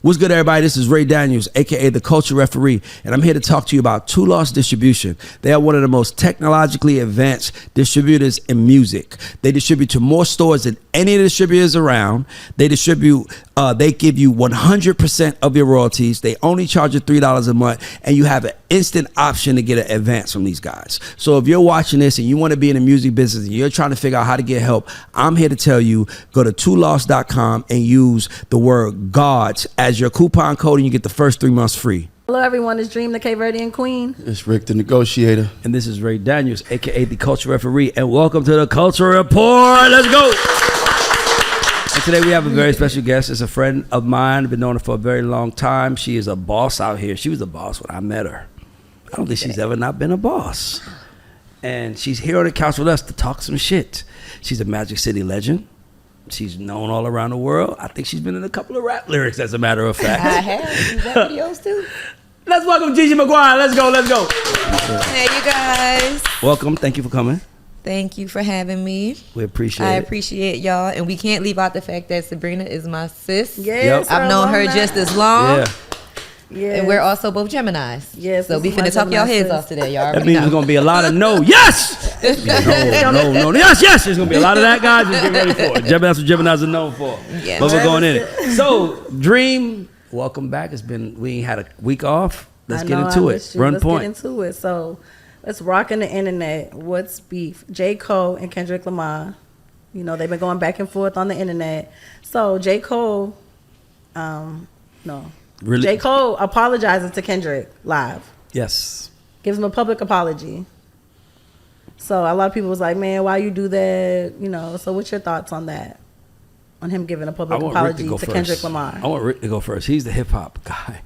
What's good, everybody? This is Ray Daniels, aka the Culture Referee, and I'm here to talk to you about Two Loss Distribution. They are one of the most technologically advanced distributors in music. They distribute to more stores than any of the distributors around. They distribute, they give you 100% of your royalties. They only charge you $3 a month, and you have an instant option to get an advance from these guys. So if you're watching this and you want to be in the music business and you're trying to figure out how to get help, I'm here to tell you, go to twoloss.com and use the word GODS as your coupon code, and you get the first 3 months free. Hello everyone, it's Dream the Cape Verdean Queen. It's Rick the Negotiator. And this is Ray Daniels, aka the Culture Referee, and welcome to the Culture Report. Let's go. And today we have a very special guest. It's a friend of mine. I've been knowing her for a very long time. She is a boss out here. She was a boss when I met her. I don't think she's ever not been a boss. And she's here on the couch with us to talk some shit. She's a Magic City legend. She's known all around the world. I think she's been in a couple of rap lyrics, as a matter of fact. I have. She's got videos too. Let's welcome GiGi Maguire. Let's go, let's go. Hey, you guys. Welcome. Thank you for coming. Thank you for having me. We appreciate it. I appreciate y'all. And we can't leave out the fact that Sabrina is my sis. Yes, I've known her just as long. Yeah. Yes. And we're also both Geminis. Yes. So we finna talk y'all heads off today, y'all. That means there's going to be a lot of no. Yes! No. Yes. There's going to be a lot of that, guys. Just get ready for it. Geminis, what Geminis are known for. Yeah. But we're going in it. So, Dream, welcome back. We ain't had a week off. Let's get into it. Run point. Let's get into it. So, let's rock in the internet. What's beef? J. Cole and Kendrick Lamar. You know, they've been going back and forth on the internet. So, J. Cole, Really? J. Cole apologizes to Kendrick live. Yes. Gives him a public apology. So a lot of people was like, man, why you do that? You know, so what's your thoughts on that? On him giving a public apology to Kendrick Lamar. I want Rick to go first. He's the hip hop guy.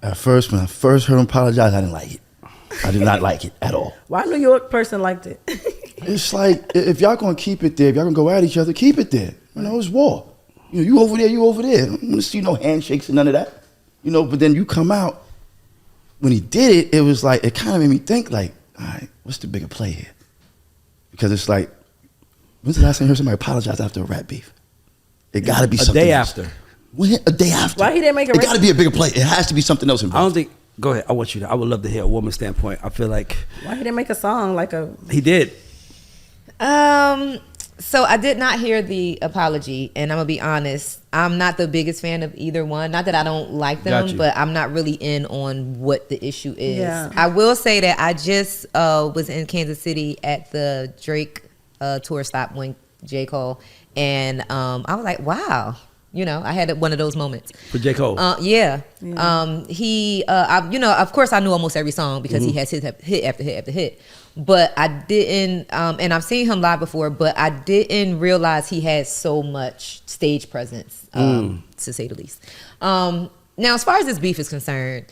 At first, when I first heard him apologize, I didn't like it. I did not like it at all. Why a New York person liked it? It's like, if y'all gonna keep it there, if y'all gonna go at each other, keep it there. You know, it's war. You know, you over there, you over there. I don't want to see no handshakes and none of that. You know, but then you come out, when he did it, it was like, it kind of made me think like, all right, what's the bigger play here? Because it's like, when's the last time you heard somebody apologize after a rap beef? It got to be something else. A day after. Why he didn't make a It got to be a bigger play. It has to be something else involved. I don't think, go ahead. I would love to hear a woman's standpoint. I feel like. Why he didn't make a song like a. He did. So I did not hear the apology, and I'm gonna be honest, I'm not the biggest fan of either one. Not that I don't like them, but I'm not really in on what the issue is. Yeah. I will say that I just was in Kansas City at the Drake tour stop when J. Cole, and I was like, wow. You know, I had one of those moments. For J. Cole? Yeah. He, of course I knew almost every song because he has hit after hit after hit. But I didn't, and I've seen him live before, but I didn't realize he had so much stage presence, to say the least. Now, as far as this beef is concerned,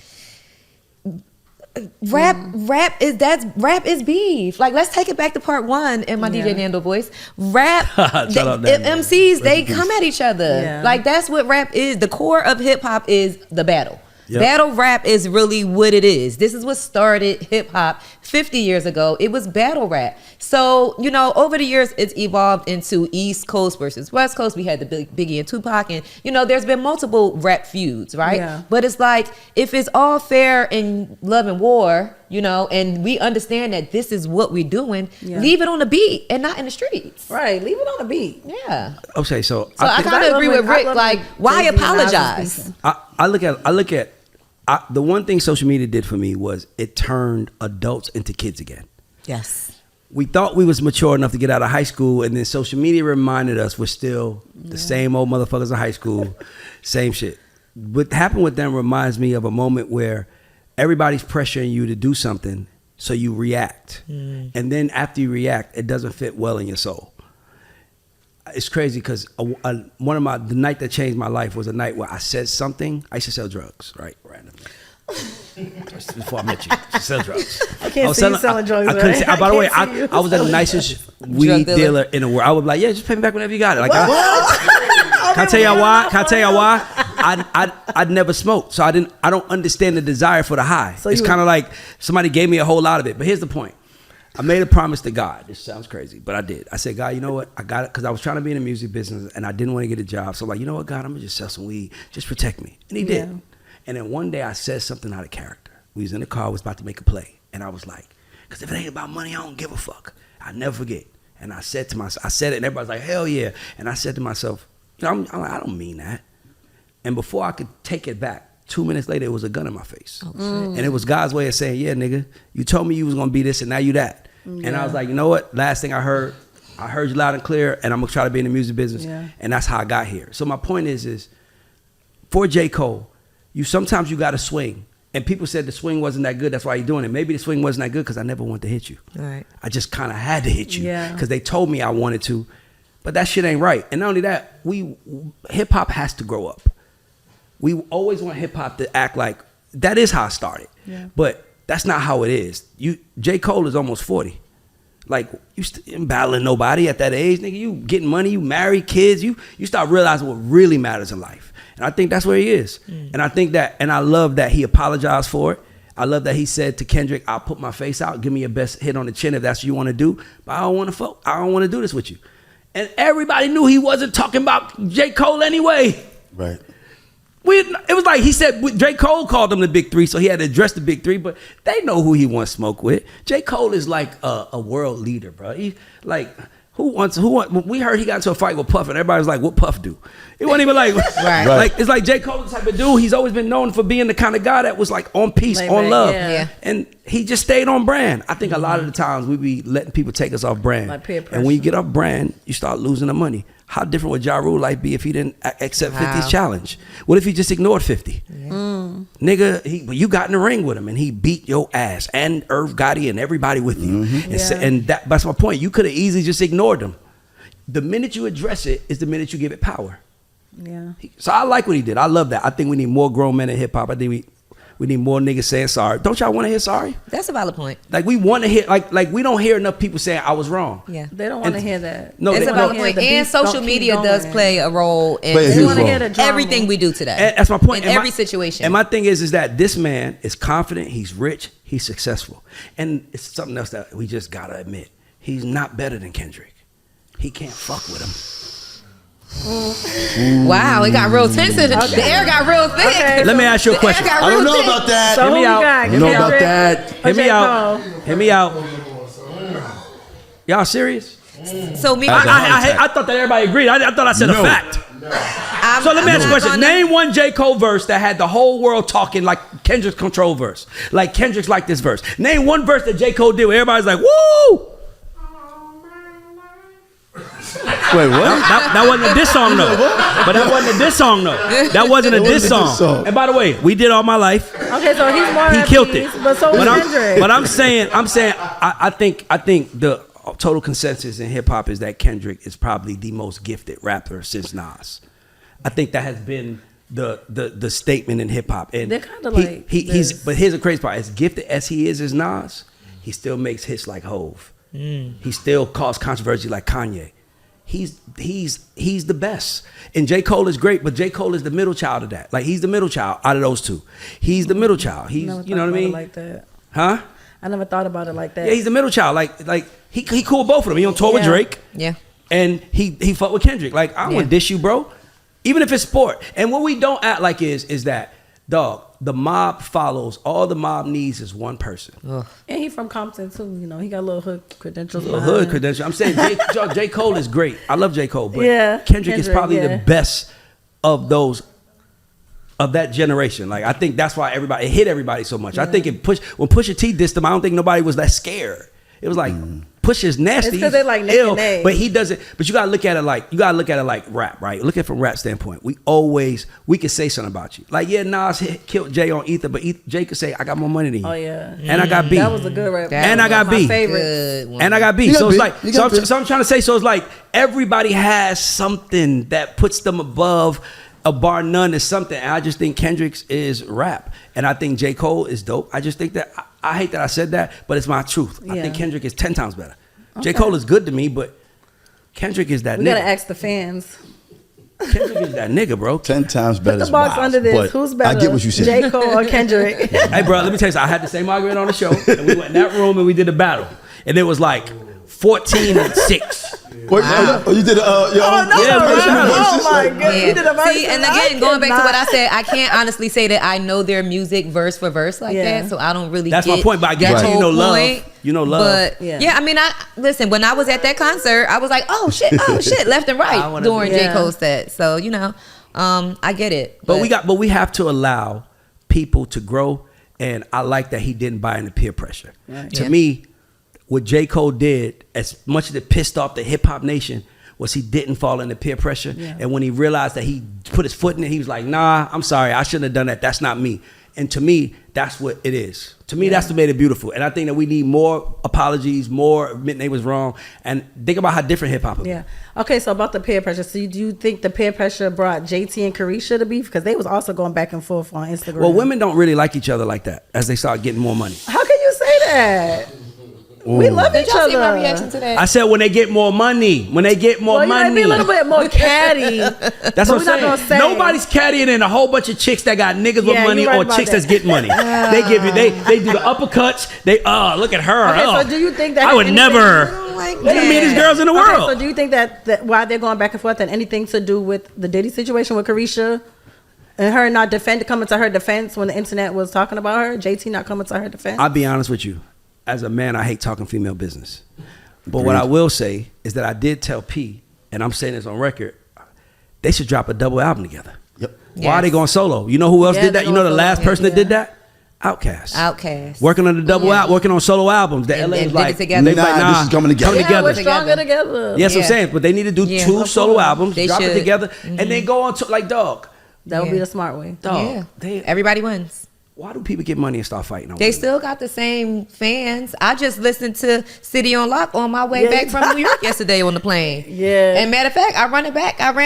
rap is beef. Like, let's take it back to part one in my DJ Nando voice. Rap, MCs, they come at each other. Yeah. Like, that's what rap is. The core of hip hop is the battle. Yep. Battle rap is really what it is. This is what started hip hop 50 years ago. It was battle rap. So, you know, over the years, it's evolved into East Coast versus West Coast. We had the Biggie and Tupac, and, you know, there's been multiple rap feuds, right? Yeah. But it's like, if it's all fair in love and war, you know, and we understand that this is what we're doing, leave it on the beat and not in the streets. Right, leave it on the beat. Yeah. Okay, so I kind of agree with Rick. Like, why apologize? I look at the one thing social media did for me was it turned adults into kids again. Yes. We thought we was mature enough to get out of high school, and then social media reminded us we're still the same old motherfuckers in high school, same shit. What happened with them reminds me of a moment where everybody's pressuring you to do something, so you react. And then after you react, it doesn't fit well in your soul. It's crazy because the night that changed my life was a night where I said something. I used to sell drugs, right? Randomly. Before I met you, she sell drugs. I can't see you selling drugs. I couldn't say. By the way, can't see you I was the selling nicest drugs. weed dealer in the world. I would be like, yeah, just pay me back whenever you got it. Like, can I tell y'all why? Can I tell y'all why? I'd never smoked, so I don't understand the desire for the high. So it's kind of like somebody gave me a whole lot of it. But here's the point. I made a promise to God. This sounds crazy, but I did. I said, God, you know what? I got it because I was trying to be in the music business and I didn't want to get a job. So I'm like, you know what, God, I'm gonna just sell some weed. Just protect me. And he did. And then one day I said something out of character. We was in the car, was about to make a play. And I was like, because if it ain't about money, I don't give a fuck. I'll never forget. And I said to myself, I said it and everybody's like, hell yeah. And I said to myself, you know, I'm like, I don't mean that. And before I could take it back, 2 minutes later, it was a gun in my face. And it was God's way of saying, yeah, nigga, you told me you was gonna be this and now you that. And I was like, you know what? Last thing I heard you loud and clear, and I'm gonna try to be in the music business. And that's how I got here. So my point is for J. Cole, sometimes you gotta swing. And people said the swing wasn't that good, that's why you're doing it. Maybe the swing wasn't that good because I never wanted to hit you. Right. I just kind of had to hit you because they told me I wanted to. But that shit ain't right. And not only that, hip hop has to grow up. We always want hip hop to act like that is how it started. But that's not how it is. J. Cole is almost 40. Like, you ain't battling nobody at that age, nigga. You getting money, you married, kids. You start realizing what really matters in life. And I think that's where he is. And I think that, and I love that he apologized for it. I love that he said to Kendrick, I'll put my face out, give me your best hit on the chin if that's what you want to do. But I don't want to do this with you. And everybody knew he wasn't talking about J. Cole anyway. Right. It was like he said J. Cole called them the big three, so he had to address the big three, but they know who he wants smoke with. J. Cole is like a world leader, bro. He like we heard he got into a fight with Puff and everybody was like, what Puff do? It wasn't even like right. Like it's like J. Cole the type of dude, he's always been known for being the kind of guy that was like on peace, on love. And he just stayed on brand. I think a lot of the times we be letting people take us off brand. Like peer pressure. And when you get off brand, you start losing the money. How different would Ja Rule life be if he didn't accept 50's challenge? What if he just ignored 50? Nigga, you got in the ring with him and he beat your ass and Irv Gotti and everybody with you. And that's my point. You could have easily just ignored him. The minute you address it is the minute you give it power. So I like what he did. I love that. I think we need more grown men in hip hop. I think we need more niggas saying sorry. Don't y'all want to hear sorry? That's a valid point. Like we want to hear, like we don't hear enough people saying I was wrong. Yeah, they don't want to hear that. No, it's a valid point. And social media does play a role in everything we do today. And that's my point. In every situation. And my thing is that this man is confident. He's rich. He's successful. And it's something else that we just gotta admit. He's not better than Kendrick. He can't fuck with him. Wow, it got real tense. The air got real thick. Okay, let me ask you a question. I don't know about that. So Hear me out. You know about that. Hear me out. Hear me out. Y'all serious? So me, I thought that everybody agreed. I thought I said a fact. So let me ask you a question. Name one J. Cole verse that had the whole world talking like Kendrick's control verse. Like Kendrick's like this verse. Name one verse that J. Cole did where everybody's like, woo! Wait, what? That wasn't a diss song though. But that wasn't a diss song though. That wasn't a diss song. And by the way, we did All My Life. Okay, so he's more. He killed it. But so was Kendrick. But I'm saying, I think the total consensus in hip hop is that Kendrick is probably the most gifted rapper since Nas. I think that has been the statement in hip hop. And they're kind of like but here's the crazy part: as gifted as he is as Nas, he still makes hits like Hove. He still caused controversy like Kanye. He's the best. And J. Cole is great, but J. Cole is the middle child of that. Like he's the middle child out of those two. He's the middle child. He's, you know what I mean? Like that. Huh? I never thought about it like that. Yeah, he's the middle child. Like he cool with both of them. He on tour with Drake. Yeah. And he fuck with Kendrick. Like I don't want to dish you, bro. Even if it's sport. And what we don't act like is that, dog, the mob follows. All the mob needs is one person. Ugh. And he from Compton too. You know, he got little hood credentials. Little hood credentials. I'm saying J. Cole is great. I love J. Cole, but Kendrick is probably the best of those of that generation. Like I think that's why it hit everybody so much. I think when Pusha T dissed him, I don't think nobody was that scared. It was like Pusha's nasty. It's because they like ill, name. but he doesn't. But you gotta look at it like rap, right? Look at it from rap standpoint. We can say something about you. Like Nas killed Jay on Ether, but Jay could say I got more money than you. Oh yeah, and I got B. That was a good rap. And I got B. And I got B. So it's like so I'm trying to say. So it's like everybody has something that puts them above a bar none is something. And I just think Kendrick's is rap, and I think J. Cole is dope. I just think that I hate that I said that, but it's my truth. I think Kendrick is 10 times better. J. Cole is good to me, but Kendrick is that nigga. We gotta ask the fans. Kendrick is that nigga, bro. 10 times better. Put the box under this. Who's better? I get what you said. J. Cole or Kendrick? Hey, bro, let me tell you something. I had the same argument on the show, and we went in that room and we did a battle, and it was like 14-6. Wait, you did Oh my god! Yeah. You did a verse. See, and again, going back to what I said, I can't honestly say that I know their music verse for verse like that, so I don't really. That's get my point. But I get that you know whole love. point. You know love. But yeah, I mean, I listen. When I was at that concert, I was like, oh shit, left and right during J. Cole's set. So you know, I get it. But we have to allow people to grow, and I like that he didn't buy into peer pressure. Right. To me, what J. Cole did, as much as it pissed off the hip hop nation, was he didn't fall into peer pressure. Yeah. And when he realized that he put his foot in it, he was like, nah, I'm sorry, I shouldn't have done that. That's not me. And to me, that's what it is. To me, that's what made it beautiful. And I think that we need more apologies, more admitting they was wrong. And think about how different hip hop is. Yeah. Okay, so about the peer pressure. So do you think the peer pressure brought JT and Carisha to beef? Because they was also going back and forth on Instagram. Well, women don't really like each other like that as they start getting more money. How can you say that? Ooh. We love each other. See my reaction to that? I said when they get more money. When they get more money. You might be a little bit more catty. That's what I'm saying. Nobody's cattier than a whole bunch of chicks that got niggas with money or chicks that's getting money. They give you, they do the uppercuts. They look at her. Okay, so do you think that I would never. They're the meanest girls in the world. So do you think that why they're going back and forth had anything to do with the Diddy situation with Carisha? And her not coming to her defense when the internet was talking about her? JT not coming to her defense? I'll be honest with you. As a man, I hate talking female business. But what I will say is that I did tell P, and I'm saying this on record, they should drop a double album together. Yep. Why are they going solo? You know who else did that? You know the last person that did that? Outkast. Working on the double out, working on solo albums. The LA was like, this is coming together. Yeah, we're stronger together. Yes, I'm saying, but they need to do 2 solo albums, drop it together, and then go on to like dog. That would be the smart way. Dog. Everybody wins. Why do people get money and start fighting on They still got the same fans. I just listened to City on Lock on my way back from New York yesterday on the plane. Yeah. And matter of fact, I ran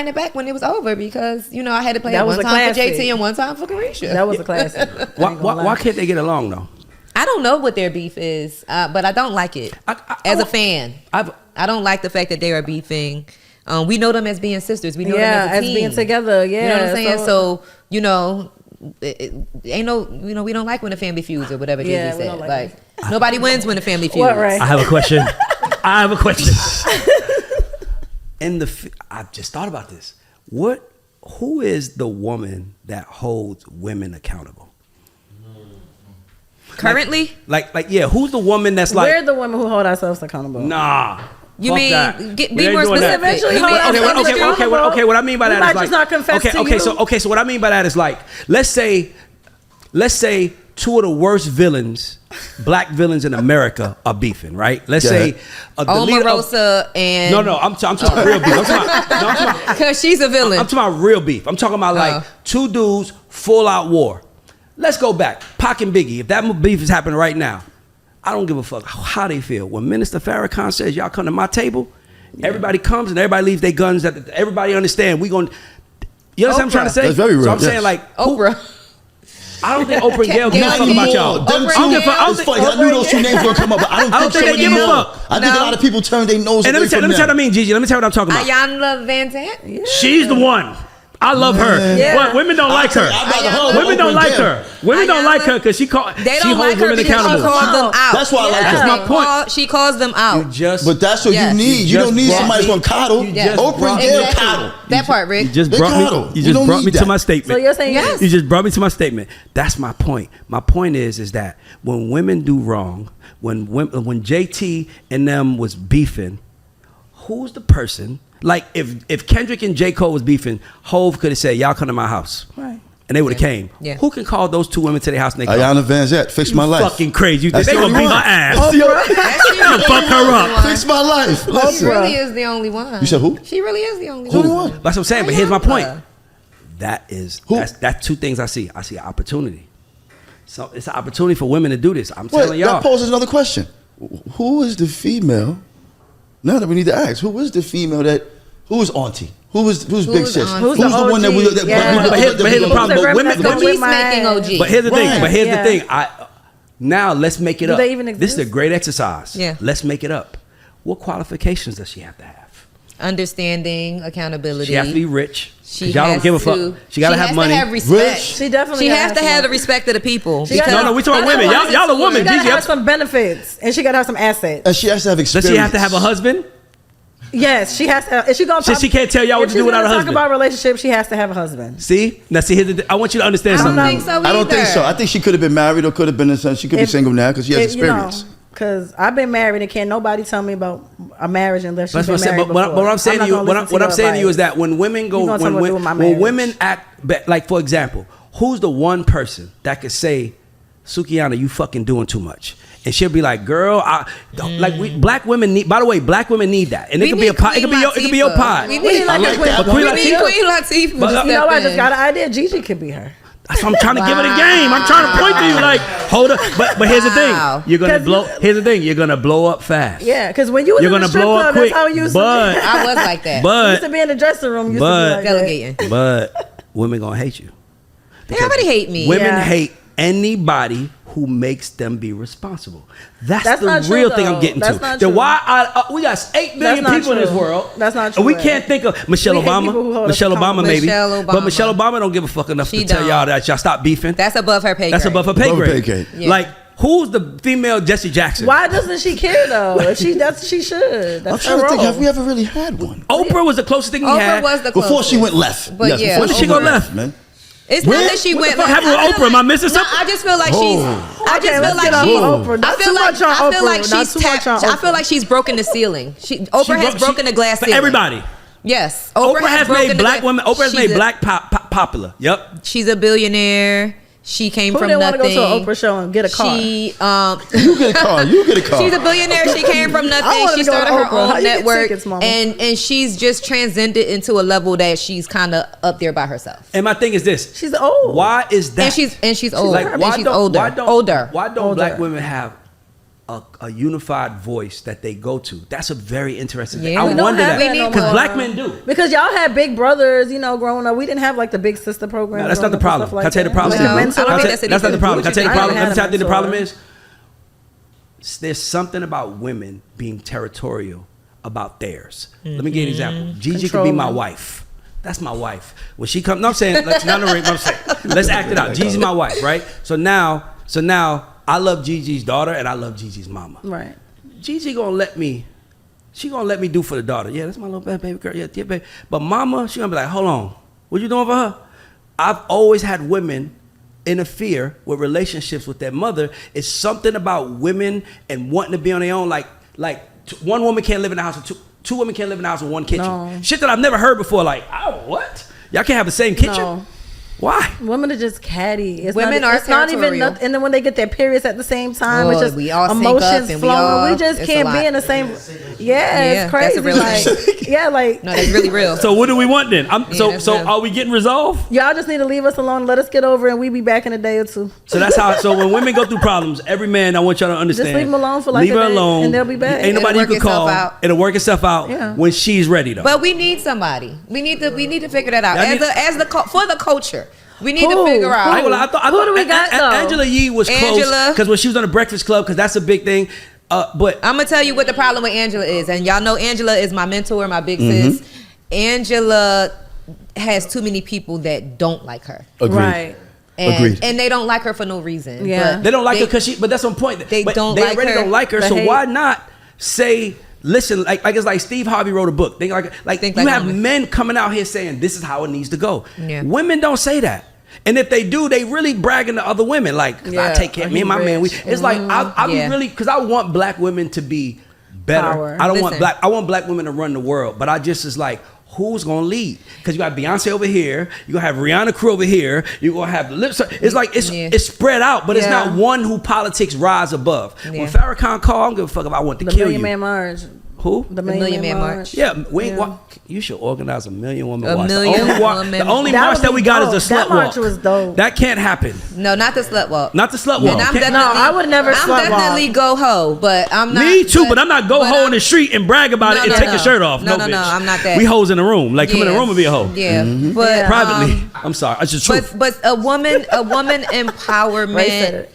it back when it was over because, you know, I had to play it one time for JT and one time for Carisha. That was a classic. Why can't they get along though? I don't know what their beef is, but I don't like it as a fan. I don't like the fact that they are beefing. We know them as being sisters. We know them as a team. being together. Yeah. You know what I'm saying? So you know, ain't no, you know, we don't like when a family feuds or whatever JD said. Like nobody wins when a family feuds. What, right? I have a question. I just thought about this. Who is the woman that holds women accountable? Currently? Yeah, who's the woman that's like... We're the women who hold ourselves accountable. Nah. You mean, be more specific. Okay, what I mean by that is like... just not confess to you. So what I mean by that is like, let's say 2 of the worst villains, black villains in America are beefing, right? Let's say... Omarosa and... No, I'm talking real beef. Because she's a villain. I'm talking about real beef. I'm talking about like 2 dudes, full out war. Let's go back. Pac and Biggie. If that beef is happening right now, I don't give a fuck how they feel. When Minister Farrakhan says, y'all come to my table, everybody comes and everybody leaves their guns. Everybody understand. We going. You understand what I'm trying to say? That's very real. So I'm saying like Oprah. I don't think Oprah and Gail give a fuck about y'all. It's funny. I knew those 2 names were gonna come up, but I don't think they give a fuck. I think a lot of people turn their nose away from them. Let me tell you what I mean, GiGi. Let me tell you what I'm talking about. Ayanna Van Zant. Yeah. She's the one. I love her. Yeah. But women don't like her. Women don't like her. Women don't like her because she holds women accountable. That's why I like her. That's my point. She calls them out. But that's what you need. You don't need somebody who's gonna coddle. Oprah and Gail coddle. That part, Rick. You just brought me to my statement. So you're saying yes? You just brought me to my statement. That's my point. My point is that when women do wrong, when JT and them was beefing, who's the person? Like if Kendrick and J. Cole was beefing, Hove could have said, y'all come to my house. Right. And they would have came. Yeah. Who can call those 2 women to their house and they come? Ayanna Van Zant, fix my life. Fucking crazy. They the gonna only beat her one. ass. She Fuck her up. Fix my life. She Listen. really is the only one. You said who? She really is the only Who the one. one? That's what I'm saying. But here's my point. That's 2 things I see. I see an opportunity. So it's an opportunity for women to do this. I'm telling y'all. That poses another question. Who is the female? Now that we need to ask, who is the female who is auntie? Who's Big Sis? on- Who's Who's the the one that we? OG? Yeah. But here's the problem. But women, That's gonna women, whip my Peacemaking ass. OG. but here's the thing. Right. But here's Yeah. the thing. Now let's make it Do up. they even This is a exist? great exercise. Yeah. Let's make it up. What qualifications does she have to have? Understanding, accountability. She has to be rich. She Y'all don't has give a to- fuck. She gotta have money. She has to have respect. Rich. She definitely. She has to have the some- respect of the people. She gotta- No, we talking women. Y'all a woman. She gotta GiGi, have some benefits, and she gotta have some assets. And she has to have does experience. she have to have a husband? Yes, she has to. If she gonna She- talk, she can't tell y'all what if to do she's without gonna a talk husband. about relationships, she has to have a husband. See? Now see, I want you to understand I don't something. think so I don't think either. so. I think she could have been married or could have been in some. She could be If- single now because she has experience. Because I've been married and can't nobody tell me about a marriage unless she's That's been what I'm saying. married But before. what I'm saying to not you, gonna what listen I'm your saying to you advice. is that when women go, You gonna tell me what to do with my when marriage. women act like, for example, who's the one person that could say, Sukiyana, you fucking doing too much? And she'll be like, girl, black women need. By the way, black women need that, and it We could be a need pod. It could be your. It could be your Queen pod. Latifah. We We need need like like a queen. that. Queen We need Latifah. Queen Latifah. But, to You know, step I just in. got an idea. GiGi could be her. So I'm trying to give it a game. I'm trying to point to you like, hold up. But here's the Wow. thing. You're gonna 'Cause blow. you- Here's the thing. You're gonna blow up fast. Yeah, because when you was You're in the gonna strip blow up club, quick. that's how you used But to be. I was like that. You used to but be in the dressing room. Used but- to be like that. Delegating. but women gonna hate you. They already hate me. Women Yeah. hate anybody who makes them be responsible. That's That's the not true, real thing I'm though. getting That's to. not Then true. why we got 8 billion not people in this true. world. That's not And true, we Ed. can't think of Michelle We hate people who Obama. hold us Michelle Obama accountable. maybe. Michelle But Obama. Michelle Obama don't give a fuck enough She to tell don't. y'all that y'all stop beefing. That's above her pay grade. That's above her pay Above her grade. pay grade. Yeah. Like who's the female Jesse Jackson? Why doesn't she care though? If she does, she should. I'm That's trying her to think. role. Have we ever really had one? Oprah was the closest thing we Oprah had. was the Before closest. she went left. But yeah. before When did she go left? man. It's When? not that she What the went. fuck left. happened with I feel Oprah? Am I missing No, something? I just feel like Oh. she's. I Okay, just feel let's like get off she's. of Oprah. Not I too feel like much on I feel Oprah. like Not she's too much on I feel Oprah. like she's broken the ceiling. Oprah She has broke- broken the glass for ceiling. everybody. Yes, Oprah has broken made the black gla- women. Oprah has She's made a- black popular. Yep. She's a billionaire. She came Who from didn't want nothing. to go to an Oprah show and get a car? She You get a car. You get a car. she's a billionaire. She came from I nothing. wanted She to go to started her Oprah. How own you get network, tickets, mama? and she's just transcended into a level that she's kind of up there by herself. And my thing is this. She's old. Why is that? And she's old. Like, and she's older. Older. Why don't Older. black women have a unified voice that they go to? That's a very interesting thing. Yeah. I We don't wonder have that that no because more. black men do. Because y'all had big brothers, growing up. We didn't have like the big sister program. No, that's not the problem. Can I tell you the problem? No, Can I I don't tell think you- that's that's not the problem. Can I tell you the I problem? didn't Let me tell you have the a problem mentor. is. There's something about women being territorial about theirs. Let me give you an example. Gigi could be my Controlling. wife. That's my wife. When she comes, no, I'm saying, let's not ring. I'm saying, let's act it out. Gigi's my wife, right? So now, I love Gigi's daughter and I love Gigi's mama. Right. Gigi gonna let me. She gonna let me do for the daughter. Yeah, that's my little baby girl. Yeah, baby. But mama, she gonna be like, hold on, what you doing for her? I've always had women interfere with relationships with their mother. It's something about women and wanting to be on their own. Like one woman can't live in the house with two women can't live in the house with one kitchen. No. Shit that I've never heard before. Like, oh, what? Y'all can't have the same kitchen? No. Why? Women are just catty. Women are It's not even territorial. nothing. And then when they get their periods at the same time, Oh, it's just we all sync up emotions and flowing. We just it's a can't lot. be in the same. Yeah, Yeah, it's that's crazy. a real Like, thing. yeah, like No, that's really real. So what do we want then? So that's so real. are we getting resolved? y'all just need to leave us alone. Let us get over it, and we be back in a day or two. So that's how. So when women go through problems, every man, I want y'all to understand. leave 'em alone for like leave a her day, alone, and they'll be back. Ain't nobody you It'll can work call. itself out. It'll work itself out Yeah. when she's ready though. But we need somebody. We need to figure that out Y'all need- for the culture. We need to Who? figure out. I ain't gonna lie, I thought Who do we got, though? Angela Yee was close Angela. because when she was on the Breakfast Club, because that's a big thing. But I'm gonna tell you what the problem with Angela is, and y'all know Angela is my mentor, my big Mm-hmm. sis. Angela has too many people that don't like her, Agreed. Right. and, Agreed. and they don't like her for no reason. Yeah. But they don't like her because she. But that's one point. they But don't they like already her. don't like her. The So hate. why not say? Listen, like it's like Steve Harvey wrote a book. Think like Think you like have women. men coming out here saying this is how it needs to go. Yeah. Women don't say that. And if they do, they really bragging to other women. Like, 'cause I Yeah, take care of me and my he man. rich. It's like I Yeah. be really because I want black women to be better. Power. I don't want Listen. I want black women to run the world. But I just is like, who's gonna lead? Because you got Beyonce over here, you gonna have Rihanna Crew over here, you gonna have the lips. It's like Yeah. it's spread out, but it's Yeah. not one who politics rise above. Yeah. When Farrakhan called, I don't give a fuck if I want to The kill Million you. Man March. Who? The Million Man March. Yeah, we ain't walk. You should organize a million woman A march. million The woman only That march would that be we got dope. is the That slut walk. march was dope. That can't happen. No, not the slut walk. Not the slut walk. And I'm Can't- definitely, I would never I'm slut walk. definitely go ho, but I'm not. Me too, but I'm not go hoe in the street and brag about No, it and no, take no. your shirt off. No, No, no, bitch. I'm not that. We hoes in the room. Like, come in the Yeah. room and be a hoe. Yeah, Mm-hmm. but Privately. I'm sorry. It's the truth. but a woman Ray empowerment,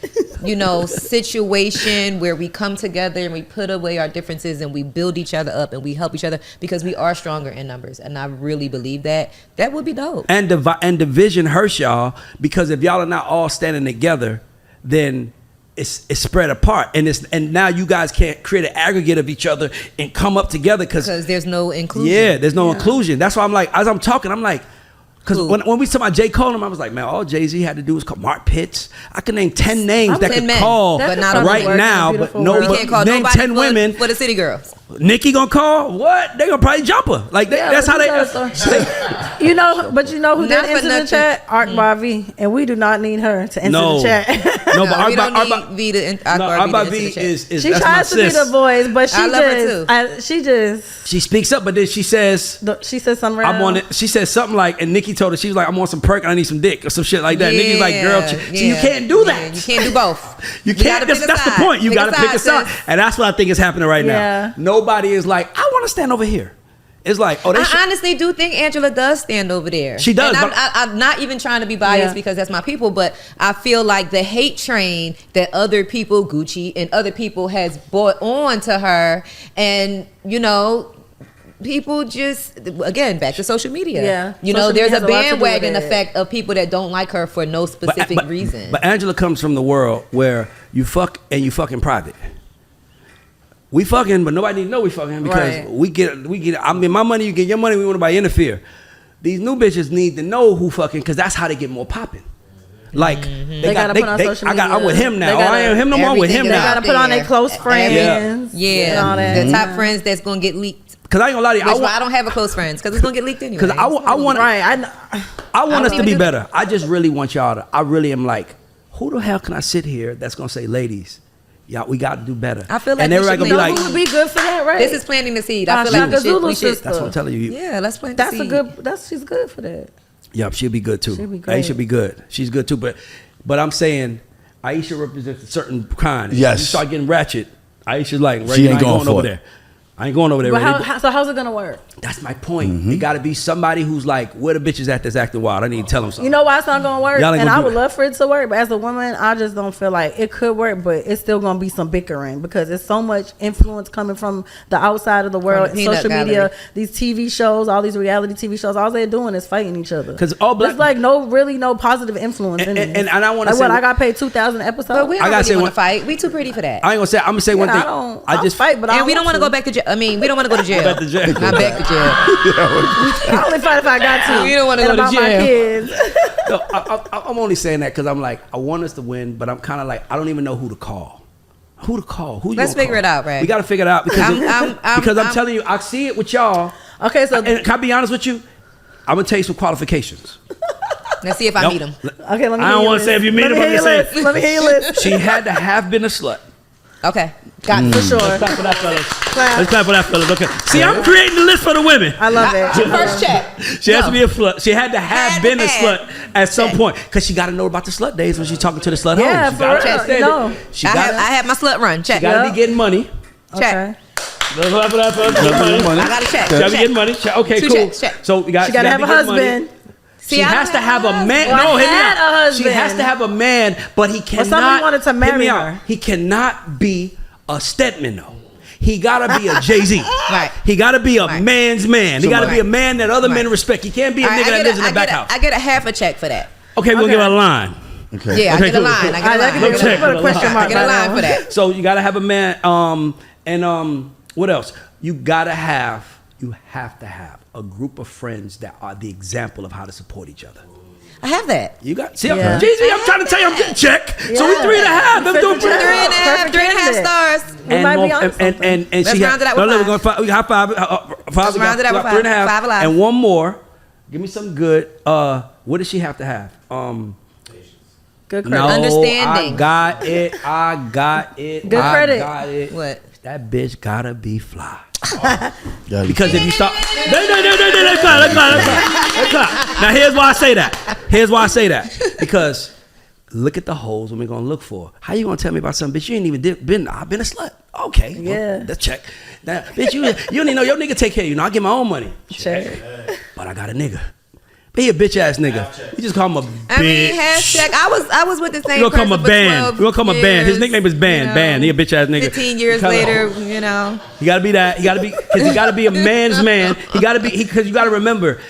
said situation where we come together and we put away our differences and we build each other up and we help each other because we are stronger in numbers. And I really believe that would be dope. And division hurts y'all because if y'all are not all standing together, then it's spread apart, and now you guys can't create an aggregate of each other and come up together because there's no inclusion. Yeah, there's no inclusion. That's why I'm like, as I'm talking, I'm like, because when we talk about J. Cole, I was like, man, all Jay-Z had to do was call Mark Pitts. I can name 10 names that could 10 men, call but not right work now, in a but beautiful no, world. We but can't call name nobody 10 women. for the city girls. Nikki gonna call? What? They gonna probably jump her. Like that's how they. You know, but you know who Not did for enter the nothing. chat? Art V, and we do not need her to enter No. the chat. No, but we don't need V to Arba V is She that's my tries to be sis. the voice, but I love her she just She speaks up, but then she says, she said something. I'm on it. She said something like, and Nikki told her, she was like, I'm on some perk and I need some dick or some shit like that. Nikki's like, girl, see, you can't do that. You can't do both. You can't. That's the point. You got to pick a side. And that's what I think is happening right Yeah. now. Nobody is like, I want to stand over here. It's like, oh, I honestly do think Angela does stand over there. She does, And but- I'm not even trying to be biased because that's my people, but I feel like the hate train that other people, Gucci and other people, has brought on to her, and people just, again, back to social media. Yeah. There's Social a media has a lot to do with bandwagon it. effect of people that don't like her for no specific reason. But Angela comes from the world where you fuck and you fuck in private. We fucking, but nobody need to know we fucking because Right. we get. I mean, my money, you get your money. We want nobody interfere. These new bitches need to know who fucking because that's how they get more popping. Like They gotta put on social I'm with him media. now. They gotta- I ain't him no more. I'm with him everything They now. gotta put on their close friends. Yeah, and all that. the top friends that's gonna get leaked. Because I ain't gonna lie to you. Which I don't have a close friends because it's gonna get leaked anyway. Because I want. Right. I want us to be even- better. I just really want y'all to. I really am like, who the hell can I sit here that's gonna say, ladies, y'all, we got to do better. I feel like and we everybody should gonna be make- like, who would be good for that, right? This is planting the seed. I feel like Shaka Zulu we should. sister. that's what I'm telling you. Yeah, let's plant the That's seed. she's good for that. Yup, she'll be good too. She'll be Aisha great. be good. She's good too. But I'm saying, Aisha represents a certain kind. Yes. You start getting ratchet. Aisha's like, right, She I ain't going for over it. there. I ain't going over there. But Ray. so how's it gonna work? That's my point. It got to be somebody who's like, where the bitches at that's acting wild. I need to tell them something. You know why it's not gonna work? Y'all ain't And gonna I do would that. love for it to work, but as a woman, I just don't feel like it could work. But it's still gonna be some bickering because there's so much influence coming from the outside of the world, From the peanut social gallery. media, these TV shows, all these reality TV shows. All they're doing is fighting each other. 'Cause all black- there's like no positive influence in it. and I wanna like say what what- I got paid 2,000 episodes. But we I don't gotta say really want one- to fight. We too pretty for that. I ain't gonna say. I'm gonna say one thing. I just fight, but I And we don't want to go back to jail. I mean, we don't want to go to jail. Back to jail. Not back to jail. I only fight if I got to. We don't wanna And go to about my jail. kids. No, I'm only saying that because I'm like, I want us to win, but I'm kind of like, I don't even know who to call. Who to call? Who you Let's gonna figure call? it out, Ray. We got to figure it out because I'm telling you, I see it with y'all. Okay, so And can I be honest with you? I'm gonna tell you some qualifications. Let's see if I Nope. meet him. okay, let me. I hear don't your wanna say list. if you meet Let me him, I'm hear just your saying. list. Let me hear your list. She had to have been a slut. Okay, got For it. sure. Let's clap for that, fellas. Clap. Let's clap for that, fellas. Okay. See, I'm creating the list for the women. I love it. First check. She has to be a slut. She had to have Had been to a have. slut at some point because she got to know about the slut days when she's talking to the slut Yeah, hoes. She for gotta real. understand No. it. She I got had my slut run. Check. to Yeah. be getting money. Check. Okay. Let's clap for that, fellas. Get money. I got to check. She gotta be Check. getting money. Check. Okay, Two cool. checks, check. So we got. She gotta have a be getting money. husband. See, She I has don't to have a have man. Well, No, I hear me had out. a She has husband. to have a man, but he cannot. somebody wanted to hear marry me out. her. He cannot be a Stedman though. He gotta be a Jay-Z. Right. He gotta be a Right. man's man. He gotta be a Right. man that other men Right. respect. He can't be a All right, nigga I that get lives a- in the I back get a- house. I get a half a check for that. Okay, we'll Okay. give her a line. Okay. Yeah, I Okay, get a cool. line. I get a That line. could be Look, check. put a question mark I get a by line now. for that. So you gotta have a man. And what else? You have to have a group of friends that are the example of how to support each other. I have that. You got see, Yeah. Jay-Z, I'm trying to tell you, I'm getting check. So we Yeah. 3.5. Them doing Perfect. 3.5. Three and a half candidate. stars. We might be on something. And Let's she round it out no, with no, we're five. going five. We got five. Let's round it out with five. 3.5. Five alive. And one more. Give me some good. What does she have to have? Good credit. No, Understanding. I got it. Good credit. Got it. What? That bitch gotta be fly. Because if you start, let's clap. Now here's why I say that. Because look at the holes we're gonna look for. How you gonna tell me about something, bitch? You ain't even been. I've been a slut. Okay, yeah. Let's check. Now, bitch, you don't even know your nigga take care of you. Now I get my own money. Check. But I got a nigga. He a bitch ass nigga. You just call him a bitch. I mean, hashtag. I was with the same. We gonna call him a band. We gonna call him a band. His nickname is Band. Band. He a bitch ass nigga. 15 years later, you know. You gotta be that. You gotta be, because he gotta be a man's man. He gotta be, because you gotta remember.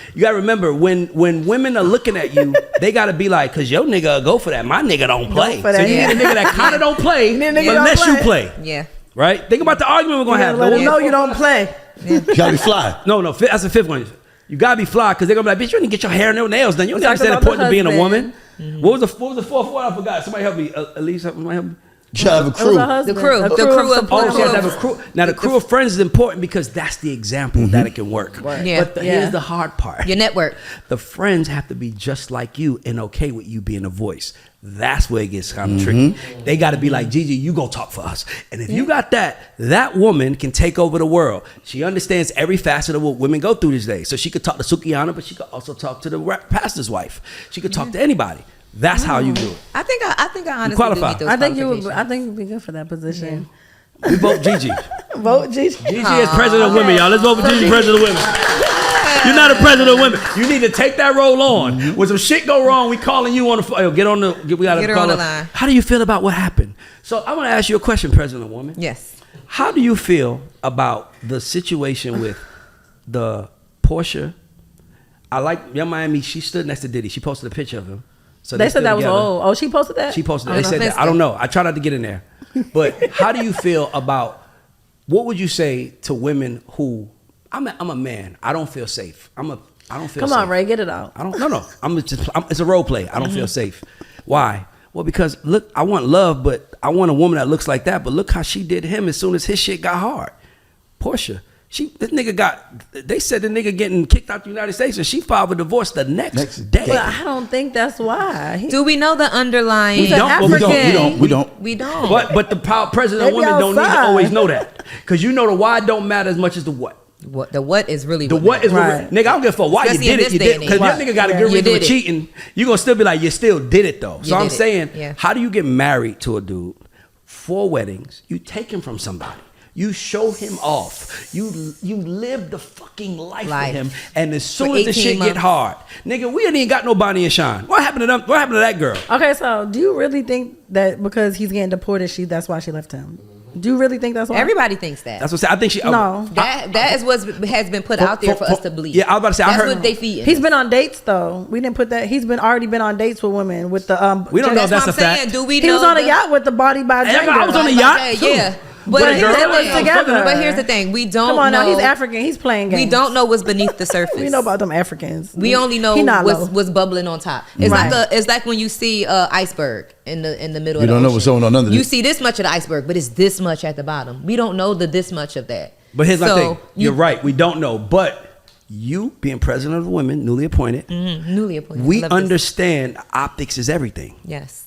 When women are looking at you, they gotta be like, cause your nigga go for that. My nigga don't play. So you need a nigga that kind of don't play, unless you play. Yeah. Right. Think about the argument we're gonna have. Let him know you don't play. You gotta be fly. No, that's the fifth one. You gotta be fly, because they're gonna be like, bitch, you didn't get your hair and your nails done. You don't understand the importance of being a woman. Mm-hmm. What was the fourth one? I forgot. Somebody help me. Elise, somebody help me. You gotta have a crew. The crew of Oh, you have to have a crew. Now the crew of friends is important because that's the example that it can work. Right. Yeah. But here's the hard part. Your network. The friends have to be just like you and okay with you being a voice. That's where it gets kind of tricky. They got to be like, GiGi, you go talk for us. And if you got that woman can take over the world. She understands every facet of what women go through these days. So she could talk to Sukiyana, but she could also talk to the pastor's wife. She could talk to anybody. That's how you do it. I think I honestly qualify. do meet those I think you'd be good for that position. We vote GiGi. Vote GiGi. GiGi is president of women, y'all. Let's vote for GiGi, president of women. You're not a president of women. You need to take that role on. When some shit go wrong, we calling you on the phone. Get on the. We gotta Get her call on the her. line. How do you feel about what happened? So I want to ask you a question, President of Woman. Yes. How do you feel about the situation with the Portia? I like Young Miami. She stood next to Diddy. She posted a picture of him. So They said that was together. old. Oh, she posted that? She posted. I They don't said know if that. I don't know. I try not to get in there. But how do you feel about? What would you say to women who? I'm a man. I don't feel safe. I don't feel Come safe. on, Ray, get it out. I don't. No. It's a role play. I don't feel safe. Why? Well, because look, I want love, but I want a woman that looks like that. But look how she did him as soon as his shit got hard. Portia. This nigga they said the nigga getting kicked out the United States, and she filed a divorce the next day. But I don't think that's why. Do we know the underlying? He's an African. We don't. We don't. But the president of They be women don't need to outside. always know that, because you know the why don't matter as much as the what. The what is really The what is Right. nigga. I don't give a fuck why Especially you in did it. this You day did and because age. your nigga got a Yeah. good You reason for did it. cheating. You gonna still be like you still did it though. So You I'm did it. saying, Yeah. how do you get married to a dude? 4 weddings. You take him from somebody. You show him off. You live the fucking life with him. And as soon as the 18 shit months. get hard, nigga, we ain't even got no Bonnie and Shine. What happened to them? What happened to that girl? Okay, so do you really think that because he's getting deported, that's why she left him? Do you really think that's why? Everybody thinks that. That's what I think she. No. That is what has been put out there for us to believe. Yeah, I was about to say. That's I heard. what they feed. He's been on dates though. We didn't put that. He's already been on dates with women with the We don't know if That's that's what a I'm fact. saying. Do we He know was on a the- yacht with the body by Yeah, Jenga. I was on a yacht too. Yeah. But But a here's girl- the They was thing. together. But here's the thing. We don't Come on know. now, he's African. He's playing games. We don't know what's beneath the surface. We know about them Africans. We only know He not low. what's bubbling on top. It's Right. it's like when you see iceberg in the middle. You of the don't know ocean. what's going on under You it. see this much of the iceberg, but it's this much at the bottom. We don't know this much of that. But here's my So, thing. You're right. We don't know. But you being president of the women, newly appointed, Newly appointed. we Love this. understand optics is everything. Yes.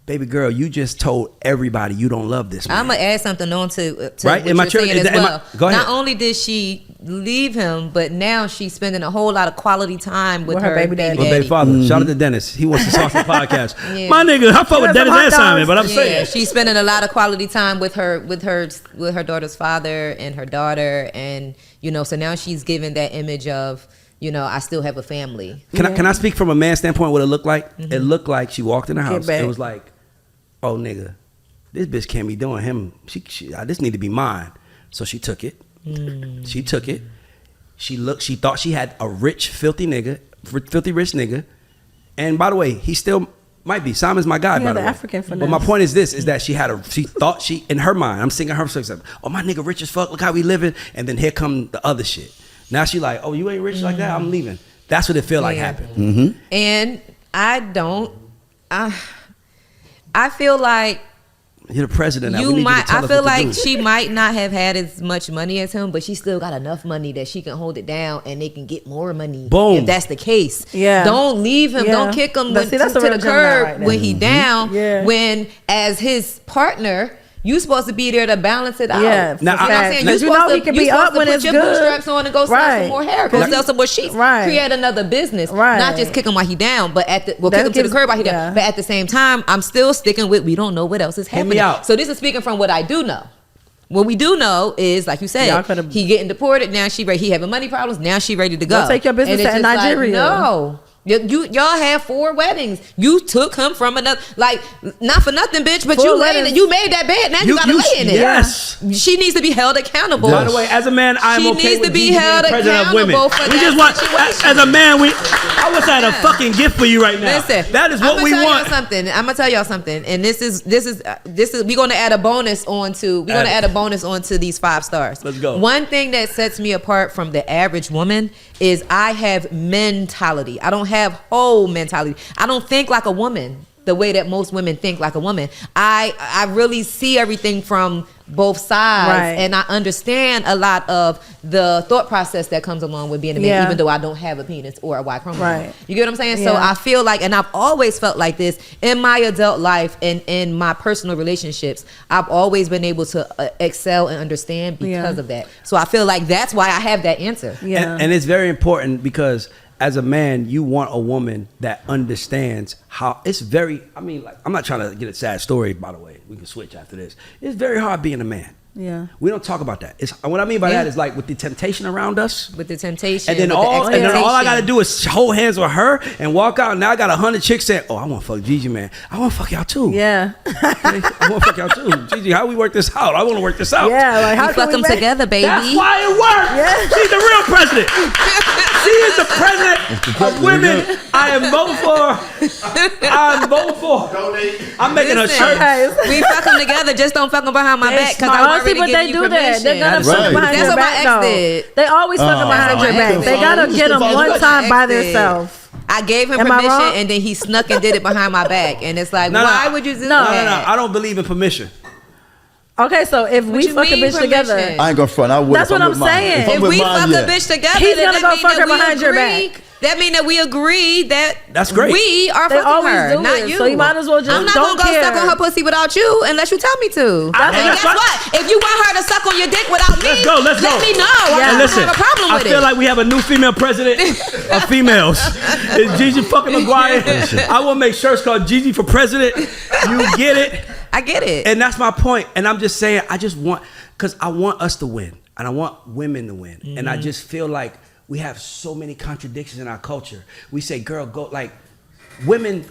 Baby girl, you just told everybody you don't love this man. I'm gonna add something on to Right? what Am I you're true? saying Is as that- am I- well. go ahead. Not only did she leave him, but now she's spending a whole lot of quality time with With her her baby daddy. My baby father. Shout out to Dennis. He wants to start the podcast. Yeah. My nigga, I fuck with Give us Dennis some hot and Simon, dogs. but I'm Yeah, saying. she's spending a lot of quality time with her daughter's father and her daughter, and so now she's given that image of I still have a family. Can I speak from a man's standpoint what it looked like? It looked like she walked in the house. back. It was like, oh nigga, this bitch can't be doing him. This need to be mine. So she took it. She took it. She thought she had a rich, filthy rich nigga. And by the way, he still might be. Simon's my guy, He by had the the way. African But my finesse. point is this, is that she thought in her mind, I'm singing her song, oh, my nigga rich as fuck, look how we living. And then here come the other shit. Now she like, oh, you ain't rich like that? I'm leaving. That's what it feel like Yeah. happened. And I feel like You're the president now. We you need might. you to tell I us feel what to like do. she might not have had as much money as him, but she still got enough money that she can hold it down, and they can get more money. Boom. If that's the case, Yeah. Don't leave him. Yeah. Don't kick him That's a to real the Gemini curb right there. when he down. Yeah. When as his partner, You supposed to be there to balance it out. Yeah, Now, you know what I'm saying? because you know he can be up when it's put good. your bootstraps on and go sell Right. some more hair, go sell some more sheets, Right. create another business, Right. not just kick him while he down, but kick him to the gives- curb while he yeah. down. But at the same time, I'm still sticking with we don't know what else is me happening. out. So this is speaking from what I do know. What we do know is, like you Y'all said, could've- he getting deported. Now he having money problems. Now she ready to go. Go take your business And it's to just like, Nigeria. no. Y'all had 4 weddings. You took him from another, like, not for nothing, bitch, but 4 you laid weddings. it. You made that bed. Now you gotta lay in it. Yes. She needs to be held accountable. Yes. By the way, as a man, I'm She okay needs with to be GiGi being held president of women. accountable for We that just want, situation. as a man, I wish I had a fucking gift for you right now. Listen, that is what we want. I'm gonna tell y'all something, and this is we're gonna add a bonus onto these 5 stars. Let's go. One thing that sets me apart from the average woman is I have mentality. I don't have whole mentality. I don't think like a woman the way that most women think like a woman. I really see everything from both sides, Right. and I understand a lot of the thought process that comes along with being a man, Yeah. even though I don't have a penis or a Y chromosome. Right. You get what I'm saying? So Yeah. I feel like, and I've always felt like this in my adult life and in my personal relationships, I've always been able to excel and understand because Yeah. of that. So I feel like that's why I have that answer. Yeah. And it's very important because as a man, you want a woman that understands how it's very, I mean, like, I'm not trying to get a sad story, by the way. We can switch after this. It's very hard being a man. Yeah. We don't talk about that. It's what I mean by Yeah. that is like with the temptation around us. With the temptation, And then with all the I gotta expectation. do is hold hands with her and walk out. Now I got 100 chicks saying, "Oh, I want to fuck GiGi, man. I want to fuck y'all too. Yeah. I want to fuck y'all too. GiGi, how we work this out? I want to work this out. Yeah. Like how You can fuck we them make- together, baby. That's why it works. Yeah. She's the real president. She is the president of women. I am voting for. I'm voting for. I'm making her Listen, shirt. Guys. we fuck them together, just don't fuck them behind my back because I'm Honestly, already but giving they you do permission. that. They're gonna That's fuck right. behind That's your what my back. ex though. did. They always fucking behind That's your what my back. ex They did. gotta get them That's one what time my by ex did. themselves. I gave him Am I permission, wrong? and then he snuck and did it behind my back, and it's like, No, no, why would you do no, that? No. I don't believe in permission. Okay, so if we you fuck a mean bitch together, permission? I ain't gonna front. I would. That's if what I'm I'm with mine. saying. I'm If with we mine, fuck yeah. a bitch together, He's then gonna that go mean fuck that her we behind your agree- back. That mean that we agree that That's great. we are They fucking always her, do not it, you. so you might as well just I'm not don't gonna go care. suck on her pussy without you unless you tell me to. I- And that's guess right. what? If you want her to suck on your dick without me, Let's go. Let's let go. me know. Yeah. I And don't listen, have a problem I with feel it. like we have a new female president of females. It's GiGi fucking Maguire. I will make shirts called GiGi for president. You get it. I get it. And that's my point. And I'm just saying, because I want us to win. And I want women to win. And I just feel like we have so many contradictions in our culture. We say, girl, go, like, women,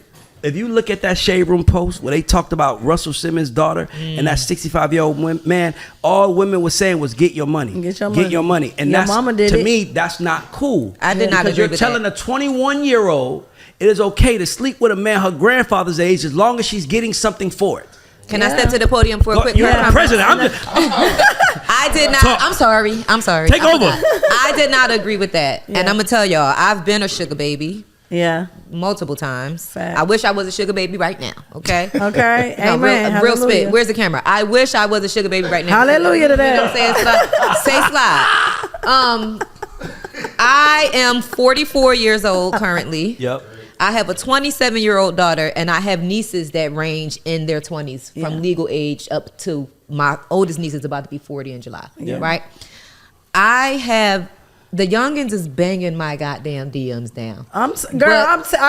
if you look at that Shade Room post where they talked about Russell Simmons' daughter and that 65-year-old man, all women were saying was get your money. Get your Get money. your money. And Your that's, mama did to it. me, that's not cool. I did not Because agree you're with telling that. a 21-year-old it is okay to sleep with a man her grandfather's age as long as she's getting something for it. Can I step to the podium for a quick You're the comment? president. I'm just, I did not. Talk. I'm sorry. Take I over. did not- I did not agree with that. Yeah. And I'm gonna tell y'all, I've been a sugar baby yeah. multiple times. Facts. I wish I was a sugar baby right now. Okay. Okay. No, Amen. real spit. Hallelujah. Where's the camera? I wish I was a sugar baby right now. Hallelujah to You know what I'm that. saying? Say slide. I am 44 years old currently. yep. I have a 27-year-old daughter, and I have nieces that range in their 20s from Yeah. legal age up to my oldest niece is about to be 40 in July. Yeah. Right? I have the youngins is banging my goddamn DMs down. I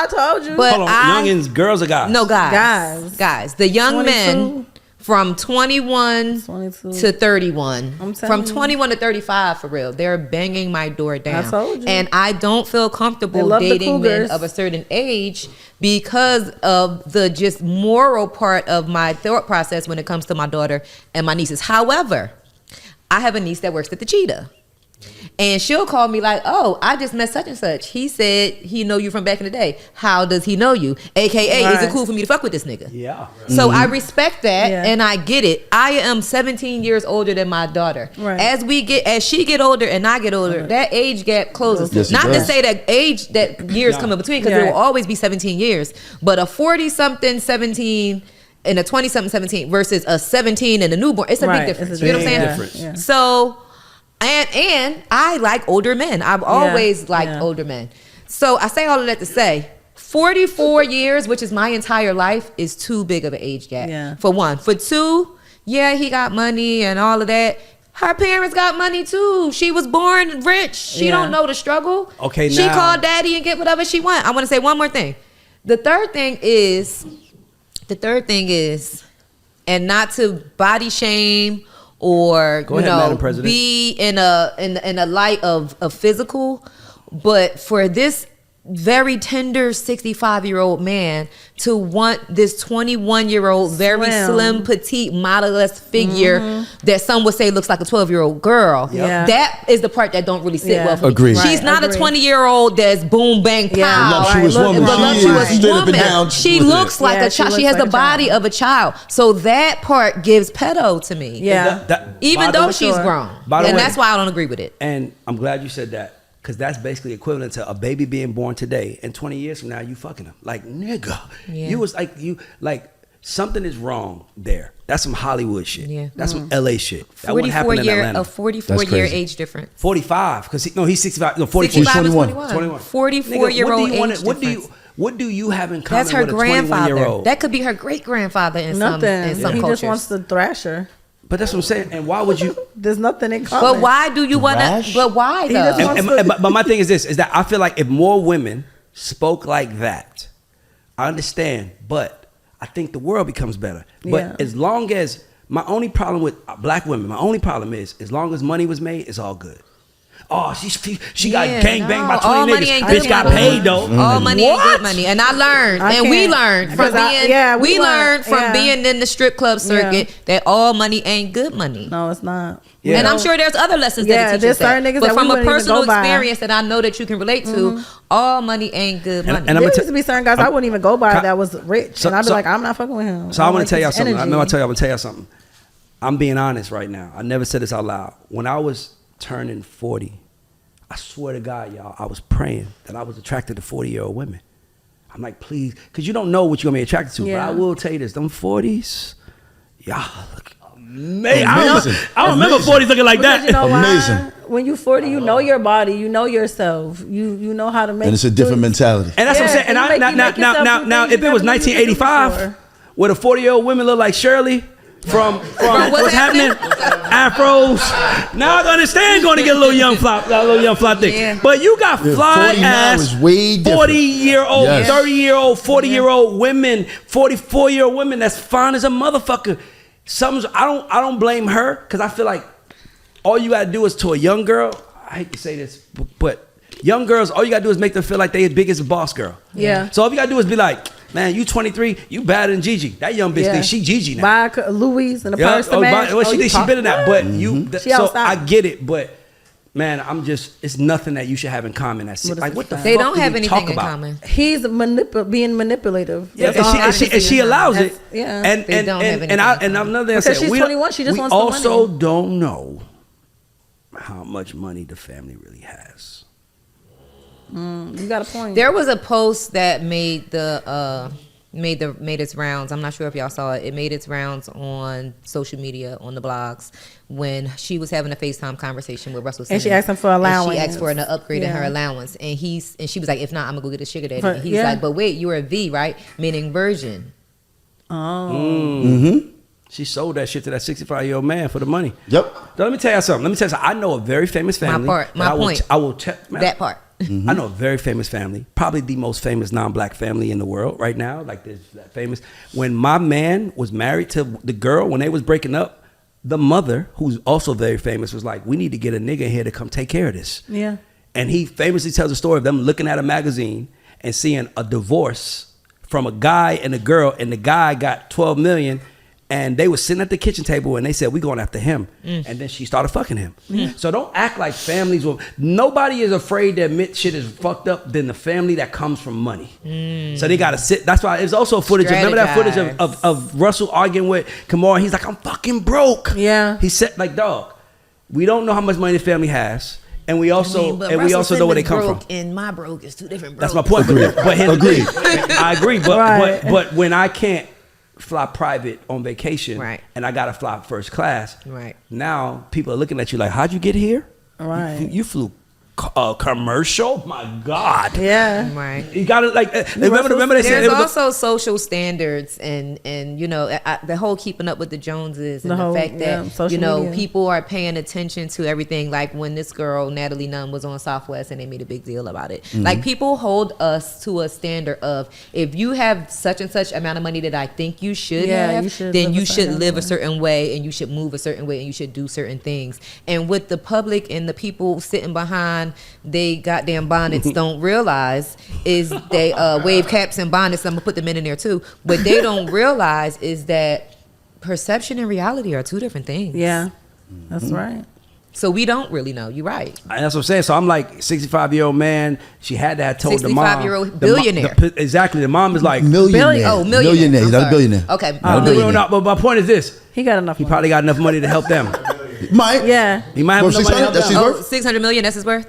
told you. But Hold on, youngins, girls or guys? No, guys. Guys. The young 22. men from 21 22. to 31. I'm From telling you. 21 to 35, for real. They're banging my door down. I told you. And I don't feel They comfortable love the dating men cougars. of a certain age because of the just moral part of my thought process when it comes to my daughter and my nieces. However, I have a niece that works at the Cheetah. And she'll call me like, oh, I just met such and such. He said he know you from back in the day. How does he know you? AKA, is it Right. cool for me to fuck with this nigga? Yeah. So I respect that Yeah. and I get it. I am 17 years older than my daughter. Right. As she get older and I get older, that age gap closes. Yes, it Not to does. say that years come in between, because Yeah. there will always be 17 years. But a 40-something 17 and a 20-something 17 versus a 17 and a newborn, it's a Right. big difference. It's a You know what I'm big saying? difference. Yeah. So, and I like older men. I've always liked Yeah. older men. So I say all of that to say, 44 years, which is my entire life, is too big of an age gap. Yeah. For one. For two, yeah, he got money and all of that. Her parents got money too. She was born rich. She don't know the struggle. Okay, she now, called daddy and get whatever she want. I want to say one more thing. The third thing is, and not to body shame or be in a light of physical, but for this very tender 65-year-old man to want this 21-year-old very slim petite model-less figure that some would say looks like a 12-year-old girl. That is the part that don't really sit well for me. Agreed. She's not a 20-year-old that's boom bang pow. Voluptuous woman. She looks like a child. She has the body of a child. So that part gives pedo to me. Even though she's grown. And that's why I don't agree with it. And I'm glad you said that. Because that's basically equivalent to a baby being born today, and 20 years from now, you fucking him. Like, nigga. You was like, something is wrong there. That's some Hollywood shit. That's some LA shit. That wouldn't happen in Atlanta. A 44-year age difference. 45, because he's 65. No, 44. 21. 44-year-old age difference. What do you have in common That's her with a grandfather. 21-year-old? That could be her great-grandfather in some cultures. He just wants to thrash her. But that's what I'm saying. And why would you? There's nothing in common. But why do you want to? But why though? But my thing is this: is that I feel like if more women spoke like that, I understand. But I think the world becomes better. But as long as my only problem with black women, my only problem is as long as money was made, it's all good. Oh, she got gangbanged by 20 niggas. Bitch got paid though. All money ain't good money. And I learned, we learned from being in the strip club circuit that all money ain't good money. No, it's not. And I'm sure there's other lessons that it teaches that. But from a personal experience that I know that you can relate to, all money ain't good money. And there used to be certain guys I wouldn't even go by that was rich. And I'd be like, I'm not fucking with him. So I want to tell y'all something. I'm going to tell y'all something. I'm being honest right now. I never said this out loud. When I was turning 40, I swear to God, y'all, I was praying that I was attracted to 40-year-old women. I'm like, please, because you don't know what you're going to be attracted to. But I will tell you this, them 40s, y'all look amazing. I don't remember 40s looking like that. You know amazing. When you're 40, you know your body, you know yourself, you know how to make. And it's a different mentality. And that's what I'm saying. And now, if it was 1985, where the 40-year-old women look like Shirley, from what's happening, afros. Now I understand going to get a little young fly thing. But you got fly ass 40-year-old, 30-year-old, 40-year-old women, 44-year-old women that's fine as a motherfucker. I don't blame her because I feel like all you gotta do is to a young girl. I hate to say this, but young girls, all you gotta do is make them feel like they as big as a boss girl. So all you gotta do is be like, man, you 23, you better than GiGi. That young bitch thinks she GiGi now. Buy Louis and the purse to match. Well, she thinks she better than that, but so I get it, but man, it's nothing that you should have in common. That's like, what the fuck they don't have we anything in about? common. He's being manipulative. And she allows it. And another thing I said, she's 21, she just wants the money. We also don't know how much money the family really has. You got a point. There was a post that made its rounds. I'm not sure if y'all saw it. It made its rounds on social media, on the blogs, when she was having a FaceTime conversation with Russell Simmons. And she asked him for allowance. And she asked for an upgrade in her allowance. And she was like, if not, I'm gonna go get a sugar daddy. And he's like, but wait, you're a V, right? Meaning virgin. She sold that shit to that 65-year-old man for the money. Yep. So let me tell you something. I know a very famous family. My point. I will tell that part. I know a very famous family, probably the most famous non-black family in the world right now. Like this that famous. When my man was married to the girl, when they was breaking up, the mother, who's also very famous, was like, "We need to get a nigga here to come take care of this." Yeah. And he famously tells the story of them looking at a magazine and seeing a divorce from a guy and a girl, and the guy got $12 million. And they were sitting at the kitchen table and they said, we going after him. And then she started fucking him. So don't act like families will. Nobody is afraid to admit shit is fucked up than the family that comes from money. So they got to sit. That's why there's also footage. Remember that footage of Russell arguing with Kamara? He's like, I'm fucking broke. Yeah. He said, like, dog, we don't know how much money the family has. And we also know where they come from. And my broke is two different That's broke. my point. But Agreed. I agree. But when I can't fly private on vacation, and I gotta fly first class. Now people are looking at you like, how'd you get here? Right. You flew commercial. My God. Yeah. Right. You got to like remember they said There's it was also social standards and you know the whole keeping up with the Joneses and the fact that you know media. people are paying attention to everything. Like when this girl Natalie Nunn was on Southwest and they made a big deal about it. Like people hold us to a standard of if you have such and such amount of money that I think you should have, then you should live a certain way and you should move a certain way and you should do certain things. And with the public and the people sitting behind they goddamn bonnets don't realize is they wave caps and bonnets. I'm gonna put them in there too. What they don't realize is that perception and reality are two different things. Yeah, that's right. So we don't really know. You're right. And that's what I'm saying. So I'm like 65-year-old man. She had to have told the mom. 65-year-old billionaire. Exactly. The mom is like millionaire. Oh, millionaire. Millionaire. He's not a billionaire. Okay. But my point is this. He got enough. He probably got enough money to help them. Might. Yeah. He might have enough money to help That's his them. worth? 600 million. That's his worth.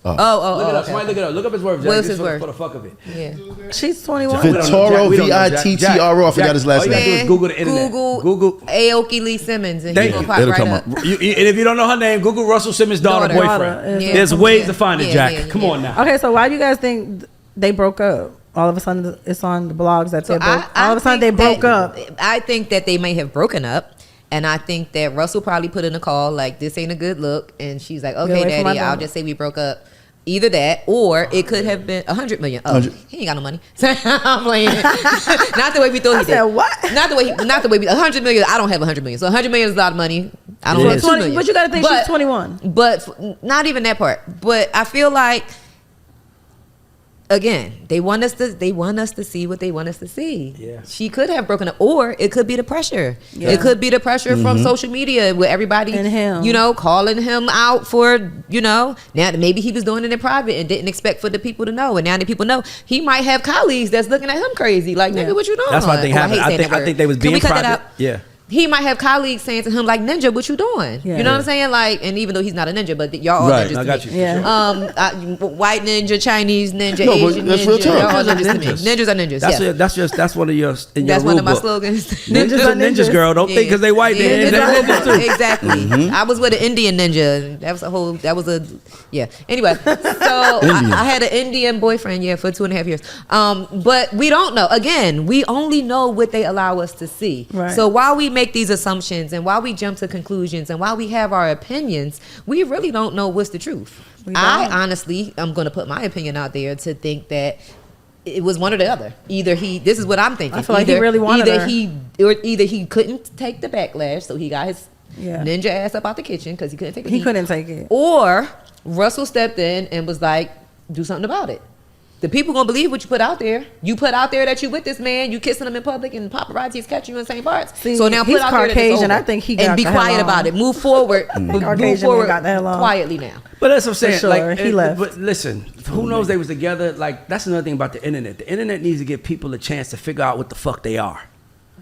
Look it up. Okay. Somebody look it up. Look up his worth. Jack, What's just his worth? For the fuck of it. Yeah. She's 21. Vittorio, We don't know, Jack. Vittro. I forgot his last All you gotta do name. is Google the internet. Google Aoki Lee Simmons and Thank he's you. gonna pop It'll right come up. up. And if you don't know her name, Google Russell Simmons' daughter, boyfriend. Yeah. There's ways to find it, Yeah, Jack. yeah, Come yeah. on now. Okay, so why do you guys think they broke up? All of a sudden, it's on the blogs that they broke. All of a sudden, they broke up. I think that they may have broken up. And I think that Russell probably put in a call like, this ain't a good look. And she's like, okay, away from my daddy, I'll daughter. just say we broke up. Either that, or it could have been 100 million. Oh, he ain't got no money. I'm playing. Not the way we thought he did. I said, what? Not the way we 100 million. I don't have 100 million. So 100 million is a lot of money. I don't have 2 million. But you got to think she's 21. But not even that part. But I feel like, again, they want us to see what they want us to see. Yeah. She could have broken up, or it could be the pressure. Yeah. It could be the pressure from social media with everybody, And him. you know, calling him out for, you know, now maybe he was doing it in private and didn't expect for the people to know, and now the people know. He might have colleagues that's looking at him crazy, like, nigga, what you doing? That's what I think happened. hate saying that I think word. they was Can being we cut that private. out? Yeah. He might have colleagues saying to him like, "Ninja, what you doing?" Yeah. You know what I'm saying? Like, and even though he's not a ninja, but y'all all Right. ninjas I to got me. you. Yeah. White ninja, Chinese ninja, No, but Asian that's real ninja. talk. Y'all all Ninjas are ninjas to me. ninjas. Ninjas are ninjas. That's one of your in your That's one rule of my book. slogans. Ninjas are ninjas, girl. Don't think because they white, Yeah, they ninjas too. Exactly. I was with an Indian ninja. That was a yeah. Anyway, so I had an Indian boyfriend, for 2.5 years. But we don't know. Again, we only know what they allow us to see. Right. So while we make these assumptions and while we jump to conclusions and while we have our opinions, we really don't know what's the truth. I honestly, I'm going to put my opinion out there to think that it was one or the other. This is what I'm thinking. I feel like he really wanted her. Either he couldn't take the backlash, so he got his ninja ass up out the kitchen because he couldn't take it. He couldn't take it. Or Russell stepped in and was like, do something about it. The people gonna believe what you put out there. You put out there that you with this man, you kissing him in public, and paparazzi's catching you in the same parts. See, so now he's put out there that it's Caucasian. over. I think he and got be the hell quiet on. about it. Move forward. Move Caucasian forward got the hell on. quietly now. But that's what I'm saying. sure. Like, He left. But listen, who knows they was together? Like, that's another thing about the internet. The internet needs to give people a chance to figure out what the fuck they are.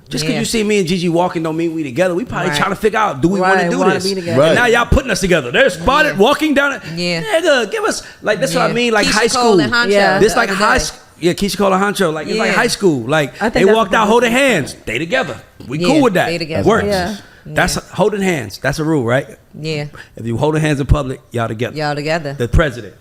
Just because Yeah. you see me and GiGi walking don't mean we together. We probably Right. trying to figure out, do we want to do wanna this? be together. Right. And now y'all putting us together. They're spotted walking down it. Yeah. Nigga, give us, like, that's what I Yeah. mean, like Keisha high Cole school. and Honcho Yeah. This the like other high day. school. Yeah, Keisha Cole and Honcho. Like, it's like Yeah. high school. Like, I think they that's walked what out this holding is. hands. They together. We Yeah, cool with that. they together. Works. Yeah. That's holding hands. That's a rule, right? Yeah. If you holding hands in public, y'all together. Y'all together. The president.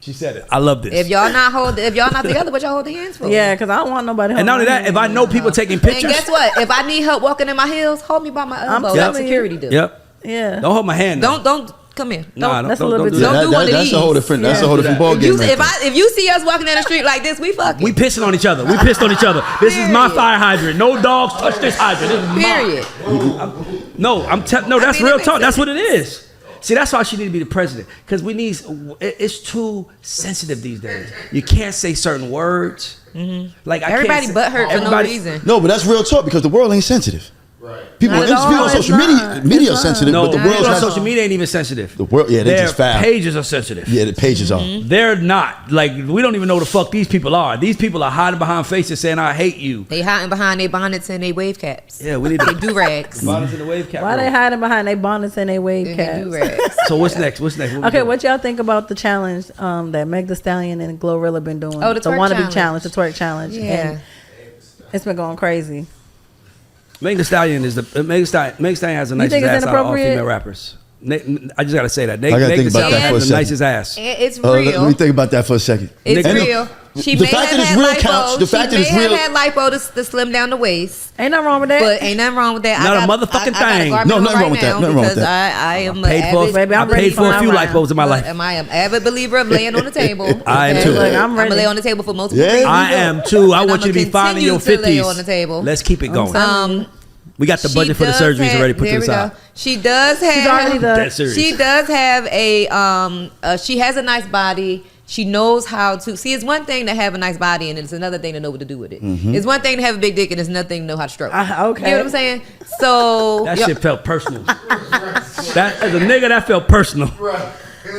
She said it. I love this. If y'all not together, what y'all holding hands for? Yeah, because I don't want nobody. and not only that, if I know people taking pictures, And guess what? If I need help walking in my heels, hold me by my elbow. telling Like security do. Yep. Yeah. Don't hold my hand. though. Don't come here. Nah, that's a little bit do that. Don't do one of That's these. a whole different. That's Yeah. a whole different ball If game. you, right if you see us walking down the street like this, we fucking. We pissing on each other. We pissed on each other. This is my Period. fire hydrant. No dogs touch this hydrant. This is mine. Period. No, no. That's mean, it real makes talk. That's sense. what it is. See, that's why she need to be the president. Because it's too sensitive these days. You can't say certain words. Like I Everybody can't butt hurt for no everybody- reason. No, but that's real talk because the world ain't sensitive. Right. People, Not at all. people on It's social not. media are It's sensitive, No, but the people world on has social media ain't even sensitive. the world. Yeah, they Their just foul. pages are sensitive. Yeah, the pages are. They're not. Like, we don't even know who the fuck these people are. These people are hiding behind faces saying, I hate you. They hiding behind their bonnets and their wave caps. Yeah, we need They to do rags. bottoms in the wave cap. Why they hiding behind their bonnets and their wave They caps? do rags. So what's next? What's next? What we Okay, doing? what y'all think about the challenge that Meg Thee Stallion and Glorilla been doing? Oh, the twerk wannabe challenge. the twerk challenge. Yeah. And it's been going crazy. Meg Thee Stallion is Meg Thee Stallion has a nice think it's ass out of all inappropriate? female rappers. I just gotta say that. I gotta think about that for a the second. nicest ass. It's Let real. me think about that for a second. It's And real. She the may fact have that it's had real lipo. counts. The fact that it's She may real. have had lipo to slim down the waist. Ain't nothing wrong with that. But ain't nothing wrong with that. Not I a got, motherfucking I got a thing. garment No, on nothing right wrong with that. now Nothing wrong with because that. I am Paid for, avid, Baby, I'm I ready paid for a for few my light bulbs in my life. I am avid believer of laying on the table. I am Okay? too. Look, I'm I'm gonna ready. lay on the table for multiple Yeah. reasons. I am too. I And want I'ma you to be fine in your continue to lay on 50s. the table. Let's keep it going. We got the She budget for the does surgeries have- already put to there the we side. go. She does have. She's already the. Dead serious. She does have she has a nice body. She knows how to see. It's one thing to have a nice body, and it's another thing to know what to do with it. It's one thing to have a big dick, and it's another thing to know how to stroke. Okay. You know what I'm saying? So That shit felt personal. That as a nigga, that felt personal.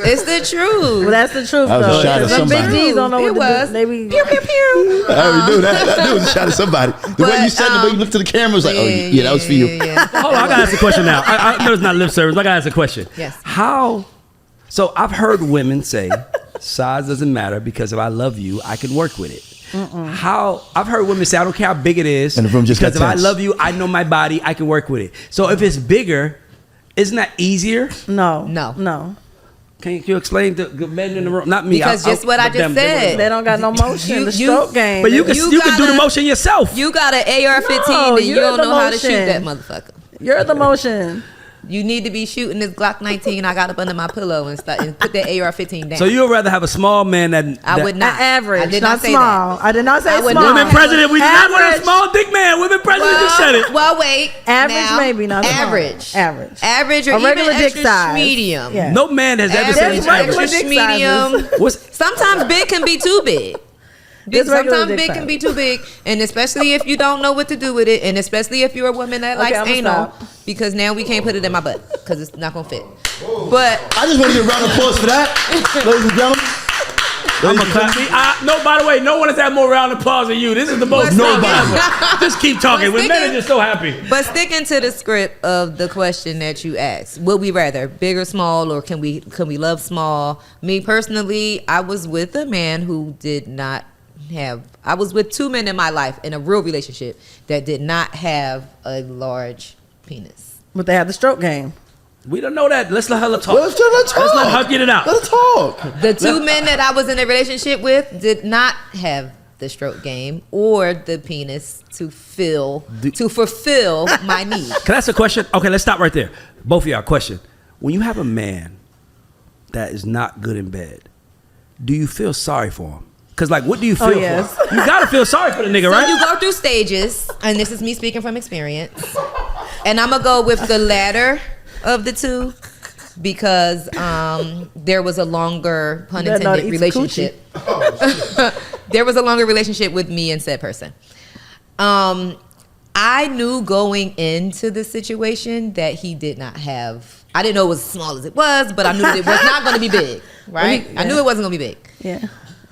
it's the truth. Well, that's the truth, That was a though. shot at Some big somebody. G's don't know It what to was. do. They be, Pew pew pew. I already knew that. That was a shot at somebody. The way But, you said it, the way you looked to the camera was like, oh, yeah, that was for you. Yeah. Hold on, I gotta ask a question now. I know it's not lip service. I gotta ask a question. Yes. How? So I've heard women say size doesn't matter because if I love you, I can work with it. How? I've heard women say I don't care how big it is. And the room just because got if I tense. love you, I know my body, I can work with it. So if it's bigger, isn't that easier? no. Can you explain to the men in the room? Not me. Because just what I but just them, said. They don't got no motion. The stroke game. But you can You you can do the gotta- motion yourself. You got an AR-15 No, and you you're don't the know how to shoot motion. that motherfucker. You're the motion. You need to be shooting this Glock 19 I got up under my pillow and put that AR-15 down. So you'd rather have a small man that I would not. Average, I did not not say small. that. I did not say I would small. not. Women president. We do not want a Average. small dick man. Women president just said it. Well, wait. Average, now. maybe not small. Average. Average. Average or A regular even dick extra size. medium. Yeah. No man has ever Average, said That's it's regular average. dick medium. What's Sometimes big can be too big. That's regular Sometimes dick big can size. be too big, and especially if you don't know what to do with it, and especially if you're a woman that likes I'ma anal, stop. because now we can't put it in my butt because it's not gonna fit. But I just want to get a round of applause for that, ladies and gentlemen. I'm a clap. No, by the way, no one has had more round of applause than you. This is the most Nobody. ever. Just keep talking. But When men are sticking- just so happy. But sticking to the script of the question that you asked, would we rather big or small, or can we love small? Me personally, I was with a man who did not have. I was with two men in my life in a real relationship that did not have a large penis. But they have the stroke game. We don't know that. Let's let her talk. Let's talk. Let's let her get it out. Let's talk. The two men that I was in a relationship with did not have the stroke game or the penis to fulfill my need. Can I ask a question? Okay, let's stop right there. Both of y'all, question. When you have a man that is not good in bed, do you feel sorry for him? Because, like, what do you feel yes. for? You got to feel sorry for the nigga, So right? you go through stages, and this is me speaking from experience. And I'm gonna go with the latter of the two because there was a longer, pun Better not intended, eat some relationship. There was a longer relationship with me and said person. I knew going into the situation that he did not have. I didn't know it was as small as it was, but I knew that it was not going to be big. Right? I knew it wasn't going to be big. Yeah.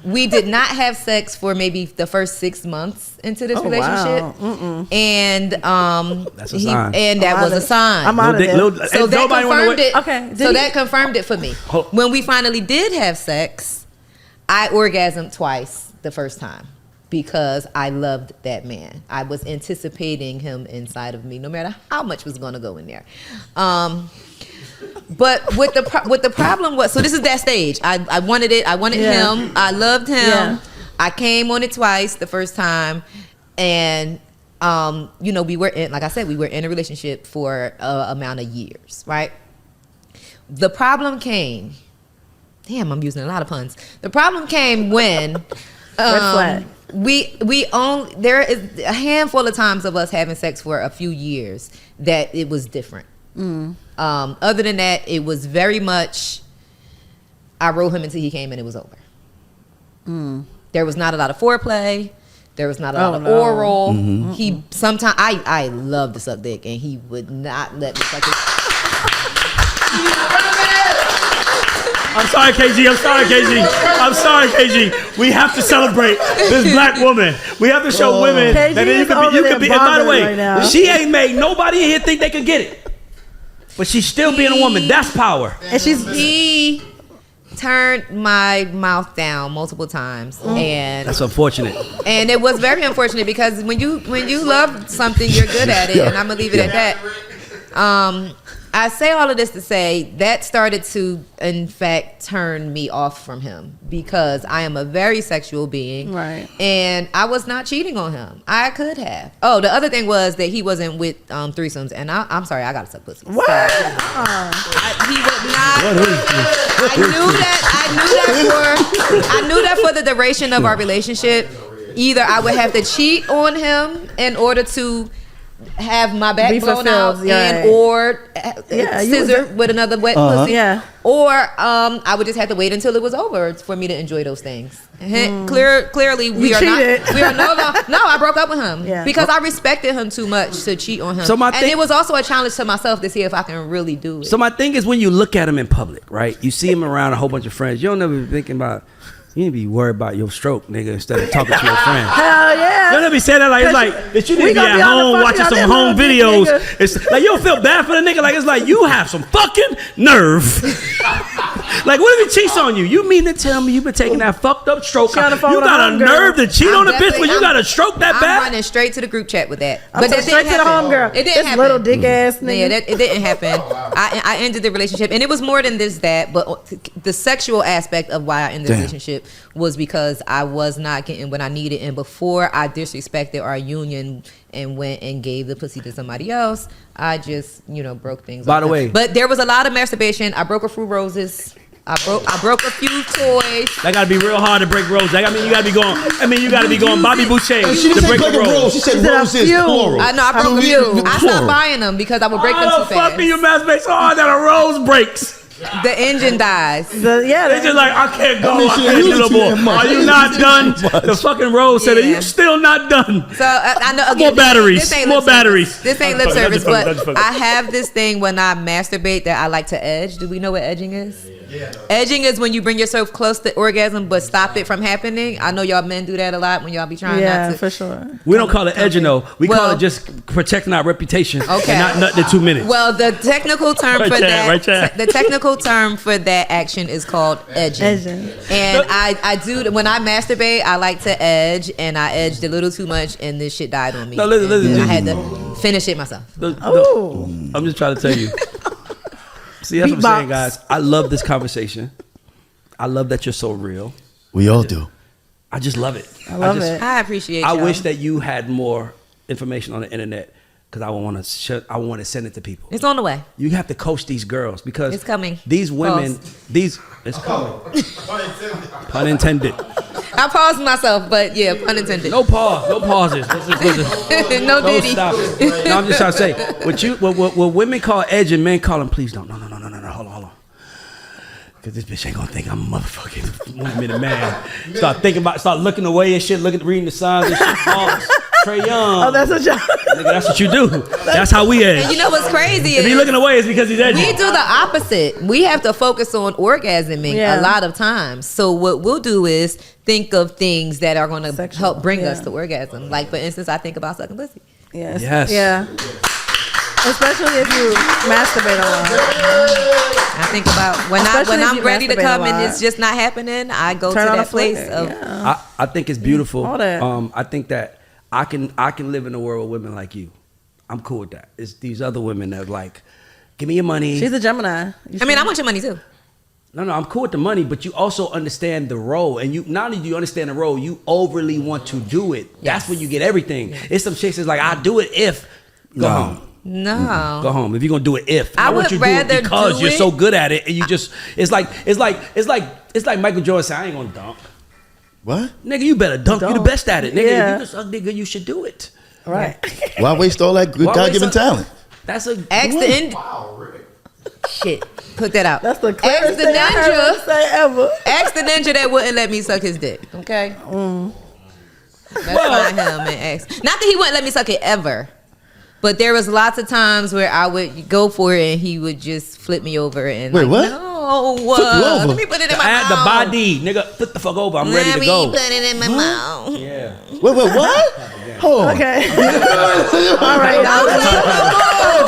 We did not have sex for maybe the first 6 months into this relationship, wow. and That's a sign. and that was a sign. I'm out of there. So If that nobody wanna confirmed wait- it. Okay, did So he- that confirmed it for me. When we finally did have sex, I orgasmed twice the first time because I loved that man. I was anticipating him inside of me, no matter how much was going to go in there. But what the problem was, so this is that stage. I wanted it. I wanted Yeah. him. I loved him. Yeah. I came on it twice the first time, and we were in, like I said, we were in a relationship for a amount of years, right? The problem came. Damn, I'm using a lot of puns. The problem came when Red flag. there is a handful of times of us having sex for a few years that it was different. Other than that, it was very much I rode him until he came and it was over. There was not a lot of foreplay. There was not a lot of oral. He sometimes I love to suck dick and he would not let me suck it. I'm sorry, KG. I'm sorry, KG. We have to celebrate this black woman. We have to show women KG that is over you there could be. And by the way, bothering right now. she ain't made nobody in here think they could get it, but she's still being a woman. That's power. And He turned my mouth down multiple times, and That's unfortunate. it was very unfortunate because when you love something, you're good at it, and I'm gonna leave it at that. I say all of this to say that started to, in fact, turn me off from him because I am a very sexual being. Right. And I was not cheating on him. I could have. Oh, the other thing was that he wasn't with threesomes. And I'm sorry, I got to suck pussy. What? So, he would not. I knew that for the duration of our relationship. Either I would have to cheat on him in order to have my back blown out or scissor with another wet pussy. Yeah. Or I would just have to wait until it was over for me to enjoy those things. Clearly, we are no longer. No, I broke up with him because I respected him too much to cheat on him. So it was also a challenge to myself to see if I can really do it. So my thing is, when you look at him in public, right? You see him around a whole bunch of friends. You don't ever be thinking about. You need to be worried about your stroke, nigga, instead of talking to your friends. Hell yeah. You don't be saying that like it's like that you need to be at home watching some home videos. It's like you don't feel bad for the nigga. Like it's like you have some fucking nerve. Like what if he cheats on you? You mean to tell me you've been taking that fucked up stroke? You got a nerve to cheat on a bitch when you got a stroke that bad? I'm running straight to the group chat with that. But that didn't happen. To the homegirl. It didn't happen. Little dick ass nigga. Yeah, it didn't happen. I ended the relationship, and it was more than that. But the sexual aspect of why I ended the relationship was because I was not getting what I needed, and before I disrespected our union and went and gave the pussy to somebody else, I just broke things. By the way, but there was a lot of masturbation. I broke a few roses. I broke a few toys. That gotta be real hard to break roses. I mean, you gotta be going Bobby Boucher to break a rose. She said roses, plural. I know, I broke a few. I stopped buying them because I would break them too fast. How the fuck do you masturbate so hard that a rose breaks? The engine dies. It's just like, I can't go. I can't do no more. Are you not done? The fucking rose said, are you still not done? So I know again, more batteries. This ain't lip service, but I have this thing when I masturbate that I like to edge. Do we know what edging is? Yeah. Edging is when you bring yourself close to orgasm but stop it from happening. I know y'all men do that a lot when y'all be trying not to. For sure. We don't call it edging though. We call it just protecting our reputation and not nothing in 2 minutes. Well, the technical term for that, the technical term for that action is called edging. And I do, when I masturbate, I like to edge, and I edged a little too much, and this shit died on me. No, listen. I had to finish it myself. I'm just trying to tell you. See, that's what I'm saying, guys. I love this conversation. I love that you're so real. We all do. I just love it. I love it. I appreciate it. I wish that you had more information on the internet because I want to send it to people. It's on the way. You have to coach these girls because it's coming. These women, it's coming. Pun intended. I paused myself, but yeah, pun intended. No pauses. No diddy. Stop it. No, I'm just trying to say, what women call edge and men call them, please don't. No. Hold on. Because this bitch ain't going to think I'm a motherfucking woman man. Start looking away and shit, reading the signs and shit. Trey Young. Oh, that's what y'all. Nigga, that's what you do. That's how we edge. And you know what's crazy? If he's looking away, it's because he's edging. We do the opposite. We have to focus on orgasming a lot of times. So what we'll do is think of things that are going to help bring us to orgasm. Like, for instance, I think about sucking pussy. Yes. Yeah. Especially if you masturbate a lot. I think about when I'm ready to come and it's just not happening, I go to that place of. I think it's beautiful. I think that I can live in a world with women like you. I'm cool with that. It's these other women that are like, give me your money. She's a Gemini. I want your money too. No, I'm cool with the money, but you also understand the role, and you not only do you understand the role, you overly want to do it. Yes. That's when you get everything. Yes. It's some chicks that's like, I'll do it if go home. No. Go home. If you're gonna do it, I want you to do it because you're so good at it, and you just it's like Michael Jordan said, I ain't gonna dunk. What? Nigga, you better dunk. You the best at it, nigga. If you just a nigga, you should do it. Right. Why waste all that good God-given talent? Ask the end. Wow, Rick. Shit. Put that out. That's the craziest thing I heard him say ever. Ask the ninja that wouldn't let me suck his dick. Okay. Let's find him and ask. Not that he wouldn't let me suck it ever. But there was lots of times where I would go for it and he would just flip me over and wait, what? No, let me put it in my mouth. I had the body, nigga. Flip the fuck over. I'm ready to go. Let me put it in my mouth. Yeah. Wait, what? Hold on. Okay. All right.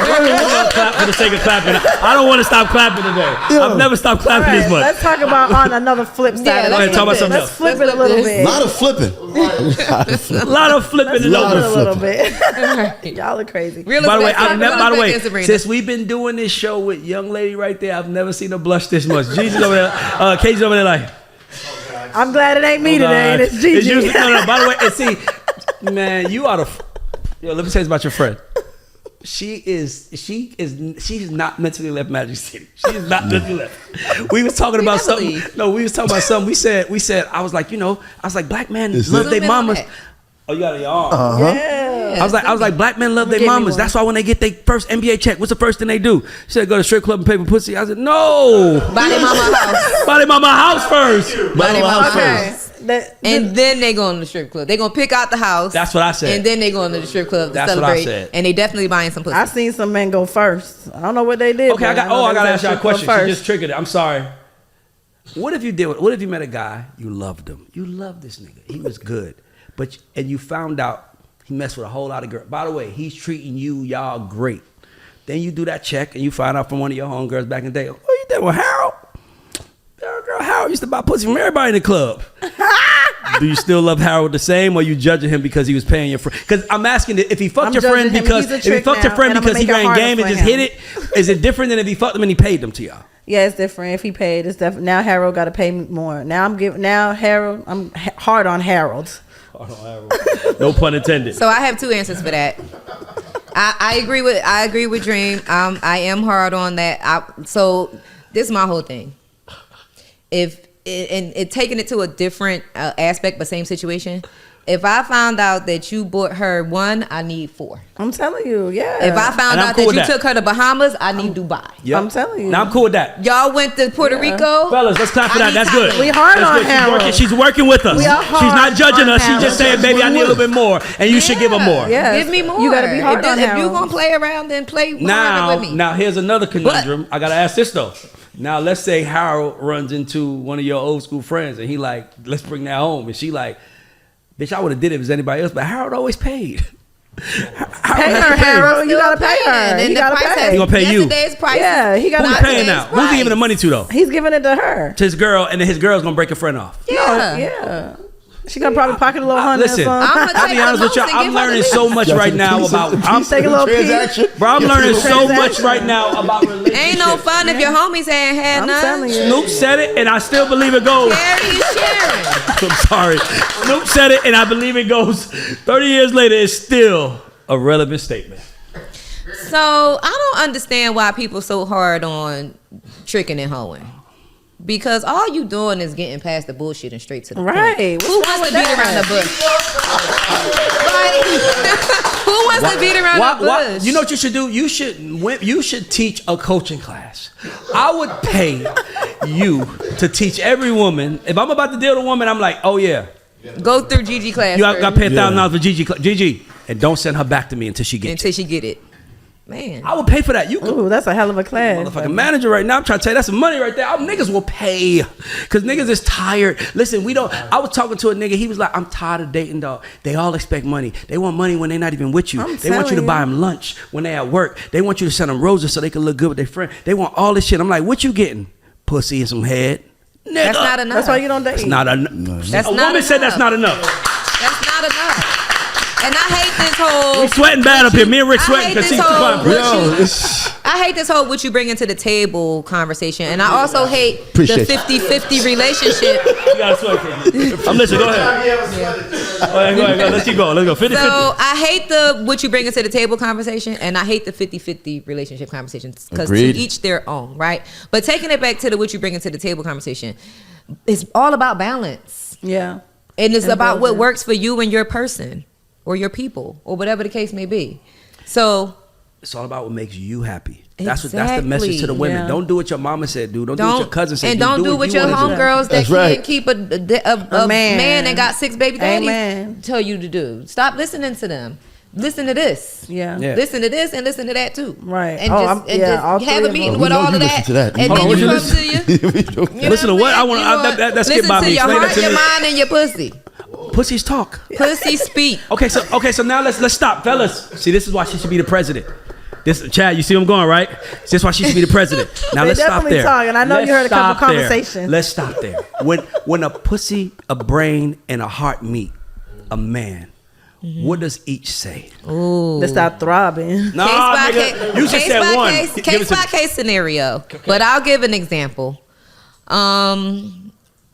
Clap for the sake of clapping. I don't want to stop clapping today. I've never stopped clapping this much. Let's talk about on another flip side. Yeah, Let's talk about something Let's else. flip it a little bit. A lot of flipping. A lot of flipping and Lot Flip of it a little bit. Y'all are crazy. Real By the way, estate, Sabrina. since we've been doing this show with young lady right there, I've never seen her blush this much. Jesus over there, Katie's over there like. I'm glad it ain't me today. And it's GiGi. Usually, no. By the way, and see, man, you are the. Yo, let me say this about your friend. She's not mentally left Magic City. She's not mentally left. We was talking about something. No, we was talking about something. We said, I was like, black men love their mamas. Oh, you got it, y'all. Yeah. I was like, black men love their Give me mamas. one. That's why when they get their first NBA check, what's the first thing they do? She said, go to strip club and pay for pussy. I said, no. Body mama house. Body mama house first. Body mama Okay. house. And then they go in the strip club. They gonna pick out the house. That's what I said. And then they go into the strip club to That's what I celebrate. said. And they definitely buying some pussy. I seen some men go first. I don't know what they did. Okay, I but got to they ask y'all a was question. first. She just triggered it. I'm sorry. What if you met a guy, you loved him. You loved this nigga. He was good. And you found out he messed with a whole lot of girls. By the way, he's treating y'all great. Then you do that check and you find out from one of your homegirls back in the day, oh, you did with Harold? Girl, Harold used to buy pussy from everybody in the club. Do you still love Harold the same, or you judging him because he was paying your friend? Because I'm asking if he fucked your friend because he ran game and just hit it, is it different than if he fucked him and he paid them to y'all? Yeah, it's different. If he paid, it's different. Now Harold got to pay me more. Now Harold. I'm hard on Harold. No pun intended. So I have two answers for that. I agree with Dream. I am hard on that. So this is my whole thing. If taking it to a different aspect, but same situation. If I found out that you bought her one, I need 4. I'm telling you, yeah. If I found out that you took her to Bahamas, I need Dubai. Yep. I'm telling you. Now I'm cool with that. Y'all went to Puerto Rico. Fellas, let's clap for that. That's good. We hard That's on good. Harold. She's working with us. We are She's not hard judging on us. She's just saying, Harold. baby, I need a little bit more. And you should give her more. Yeah. Give me more. You gotta be hard on If Harold. you gonna play around, then play hard with me. Now here's another conundrum. I gotta ask this though. Now let's say Harold runs into one of your old school friends and he like, let's bring that home. And she like, bitch, I would have did it if it was anybody else, but Harold always paid. Pay her, Harold. You gotta pay her. And You the gotta price pay. He gonna pay you. Yesterday's price. Yeah, he gotta Who's pay. paying now? Who's he giving the money to though? He's giving it to her. To his girl, and then his girl's gonna break a friend off. Yeah. Yeah. She gonna probably pocket a little $100 or Listen, something. I'm gonna I'll take be honest the with y'all. most and I'm give her learning the so least. much right now about. I'm Take a little piece. Bro, I'm learning so much Transaction. right now about relationships. Ain't no fun if your homies ain't had I'm none. telling you. Snoop said it, and I still believe it goes. Sharing is sharing. I'm sorry. Snoop said it, and I believe it goes. 30 years later, it's still a relevant statement. So I don't understand why people so hard on tricking and hoeing. Because all you doing is getting past the bullshit and straight to the Right. point. What's Who wrong wants with to beat that? around the bush? Who wants to beat around the bush? You know what you should do? You should teach a coaching class. I would pay you to teach every woman. If I'm about to deal with a woman, I'm like, oh yeah, Go through GiGi class. you got to pay Yeah. $1,000 for GiGi, and don't send her back to me until she gets until it. she get it. Man. I would pay for that. You could. Ooh, that's a hell of a class. Motherfucking manager right now. I'm trying to tell you that's some money right there. Our niggas will pay because niggas is tired. Listen, I was talking to a nigga. He was like, I'm tired of dating, dog. They all expect money. They want money when they're not even with you. I'm They want you to telling buy you. them lunch when they at work. They want you to send them roses so they can look good with their friend. They want all this shit. I'm like, what you getting? Pussy and some head. Nigga. That's not enough. That's why you don't date. That's not enough. That's A not woman said enough. that's not enough. That's not enough. And I hate this whole. We sweating bad up here. Me and Rick sweating because he's I hate this whole what you bring into the table conversation. And I also hate Appreciate the you. 50-50 relationship. You gotta sweat, kid. I'm listening. Go ahead. Go ahead. Let's keep going. Let's go. 50-50. So I hate the what you bring into the table conversation, and I hate the 50-50 relationship conversations because to Agreed. each their own, right? But taking it back to the what you bring into the table conversation, it's all about balance, Yeah. and it's about what building. works for you and your person or your people or whatever the case may be. So It's all about what makes you happy. That's the message to the Exactly. women. Yeah. Don't do what your mama said, do. Don't do what your cousin said. and don't do what your homegirls that That's can't right. keep a man that got 6 baby daddies Amen. tell you to do. Stop listening to them. Listen to this. Yeah. Yeah. Listen to this and listen to that too. Right. And Oh, just, I'm- and yeah, just all have three a of meeting them. with We know all you of listen that. to that. And Hold then on, you what come you to you. You know Listen to what? I I'm want saying? to. That skip Listen by to me. your Explain that heart, to your me. mind, and your pussy. Pussies talk. Pussy speak. Okay, so now let's stop, fellas. See, this is why she should be the president. This Chad, you see where I'm going, right? That's why she should be the president. Now They let's stop definitely there. talking. I know you heard a couple Stop there. conversations. Let's stop there. When a pussy, a brain, and a heart meet a man, what does each say? Ooh. They start throbbing. No, nigga, you just said one. Give it Case to by me. case scenario. But I'll give an example.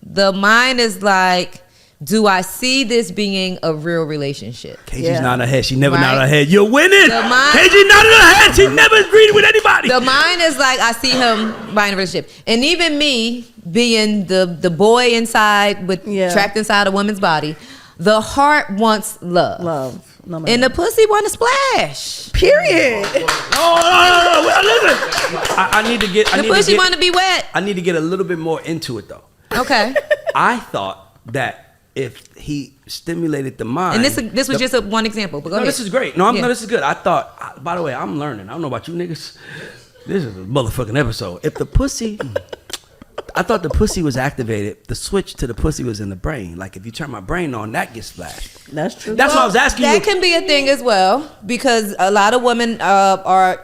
The mind is like, do I see this being a real relationship? KG's nodding her head. She never Right. nodded her head. You're winning. The mind- KG nodded her head. She never agreed with anybody. The mind is like, I see him buying a relationship. And even me being the boy inside trapped inside a woman's body, the heart wants love. Love. No matter. And the pussy want to splash. Period. No. Listen. I need to get. The pussy want to be wet. I need to get a little bit more into it though. Okay. I thought that if he stimulated the mind, And this was just one example. But go no, ahead. this is great. No, Yeah. this is good. I thought. By the way, I'm learning. I don't know about you niggas. This is a motherfucking episode. If the pussy, I thought the pussy was activated. The switch to the pussy was in the brain. Like if you turn my brain on, that gets flashed. That's true. That's what I was asking you. That can be a thing as well, because a lot of women are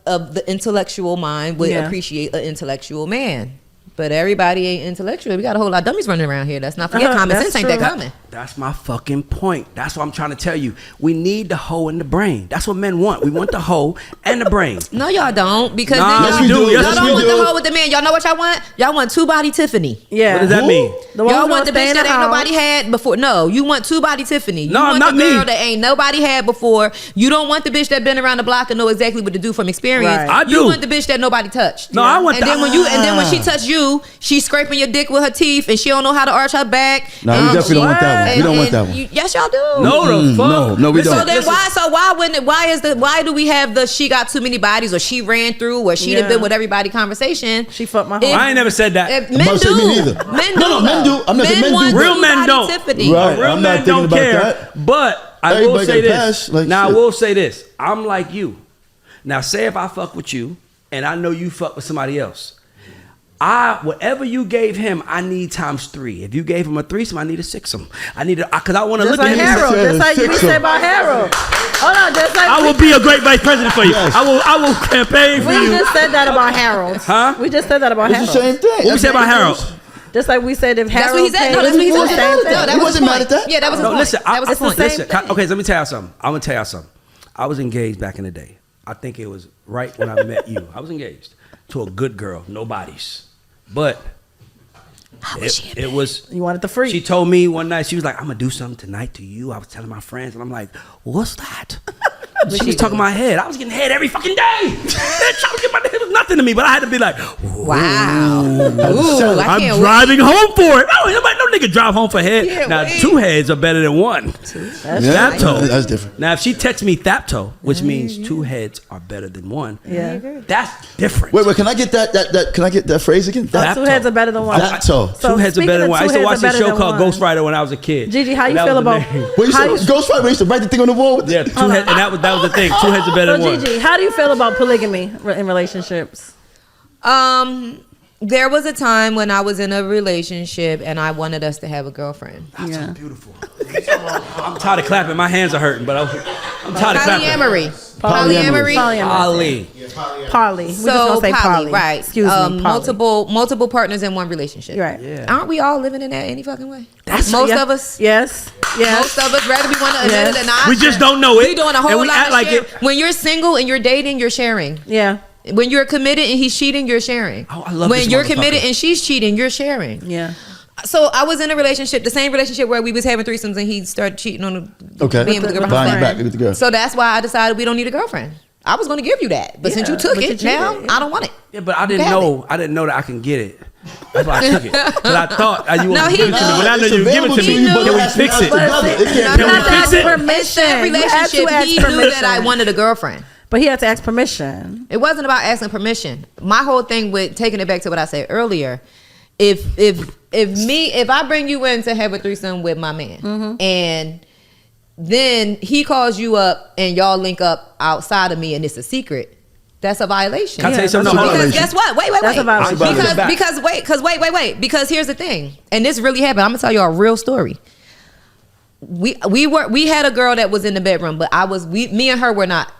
of the intellectual mind would appreciate an intellectual man. But everybody ain't intellectual. We got a whole lot of dummies running around here. Let's not forget common That's sense ain't true. that common. That's my fucking point. That's what I'm trying to tell you. We need the hoe and the brain. That's what men want. We want the hoe and the brain. No, y'all don't. Because Nah, then yes, y'all, we do. y'all Yes, don't we want do. the hoe with the man. Y'all know what y'all want? Y'all want two-body Tiffany. Yeah. What does that mean? The one Y'all who's want the gonna stay bitch in that ain't house. nobody had before. No, you want two-body Tiffany. You No, want not the girl me. that ain't nobody had before. You don't want the bitch that been around the block and know exactly what to do from experience. Right. I You do. want the bitch that nobody touched. No, I want and the- then when she touch you, she's scraping your dick with her teeth and she don't know how to arch her back. No, we definitely don't want that one. We don't want that one. Yes, y'all do. No, the fuck. no, we Listen, don't. So then listen. why do we have the she got too many bodies or she ran through or she done been with everybody conversation? She fucked my If- heart. I ain't never said that. Men I'm about to say do. me neither. Men do. No, men do. I'm not saying men do. want Real men two-body don't. Tiffany. Right. Real I'm not men thinking don't about care. that. But I will Everybody say got a this. pass, like Now I shit. will say this. I'm like you. Now say if I fuck with you and I know you fuck with somebody else. Whatever you gave him, I need times 3. If you gave him a threesome, I need a sixsome. I need because I want to Just look like at him. Harold. and say- Just like we Fix say him. about Harold. Hold on. Just like I will be a great vice president for you. Yes. I will campaign for we you. just said that about Harold. Huh? We just said that about It's Harold. the same thing. What we say about Harold? Just like we said if That's Harold what he said. paid, No, that's what he we said. the same No, thing. that He was wasn't his mad point. at that. Yeah, that was his No, point. listen. That was his point. Listen. Okay, let me tell y'all something. I'm gonna tell y'all something. I was engaged back in the day. I think it was right when I met you. I was engaged to a good girl, no bodies, but it was. You wanted the free. She told me one night, she was like, I'm gonna do something tonight to you. I was telling my friends, and I'm like, what's that? She was talking my head. I was getting head every fucking day. Bitch, I was getting my head. It was nothing to me, but I had to be like, Wow. Ooh, I I'm can't driving home for it. No nigga drive home for head. Can't Now, wait. 2 heads are better than 1. Yeah, Thapto. that's different. Now, if she texts me Thapto, which means 2 heads are better than 1, Yeah. that's different. Wait, can I get that? Can I get that phrase again? That- Two heads are better than one. That's all. So 2 heads are speaking better than of 1. I used to two watch heads are this better show than called one. Ghost Rider when I was a kid. GiGi, how you That feel was the about? name. Wait, you how said Ghost Rider used to write the thing on the wall with Yeah, 2 heads, and that was the thing. 2 heads are better So than 1. GiGi, how do you feel about polygamy in relationships? There was a time when I was in a relationship and I wanted us to have a girlfriend. That's Yeah. so beautiful. I'm tired of clapping. My hands are hurting, but I'm tired of clapping. Polyamory. Polyamory. Ali. Poly. We So just gonna say poly, right? Excuse me. Poly. Multiple partners in one relationship. Right. Yeah. Aren't we all living in that any fucking way? That's- most Yeah. of us. Yes. Yes. Most of us, rather we want to admit Yes. it or not. We just don't know it. We doing a whole and we lot act of like share. it. When you're single and you're dating, you're sharing. Yeah. When you're committed and he's cheating, you're sharing. Oh, I love when this you're motherfucker. committed and she's cheating, you're sharing. Yeah. So I was in a relationship, the same relationship where we was having threesomes and he started cheating on the Okay. being with the girl. Behind your friend. back with the girl. So that's why I decided we don't need a girlfriend. I was going to give you that, but since you Yeah, took but you it, now cheated, yeah. I don't want it. Yeah, but I You didn't have know. I didn't know that I can get it. That's why I took it. Because I thought you No, would he give it to me. knew. When I know It's you give it available to to me, you, but can it we has to be fix us it? together. It can't Can be we had to fix ask it? permission. That You had to relationship, ask he knew that permission. I wanted a girlfriend. But he had to ask permission. It wasn't about asking permission. My whole thing with taking it back to what I said earlier, if I bring you in to have a threesome with my man, and then he calls you up and y'all link up outside of me and it's a secret, that's a violation. Can I tell you Yeah, something? that's Hold on. Because guess what? Wait. That's a violation. Because here's the thing, and this really happened. I'm gonna tell you a real story. We had a girl that was in the bedroom, but me and her were not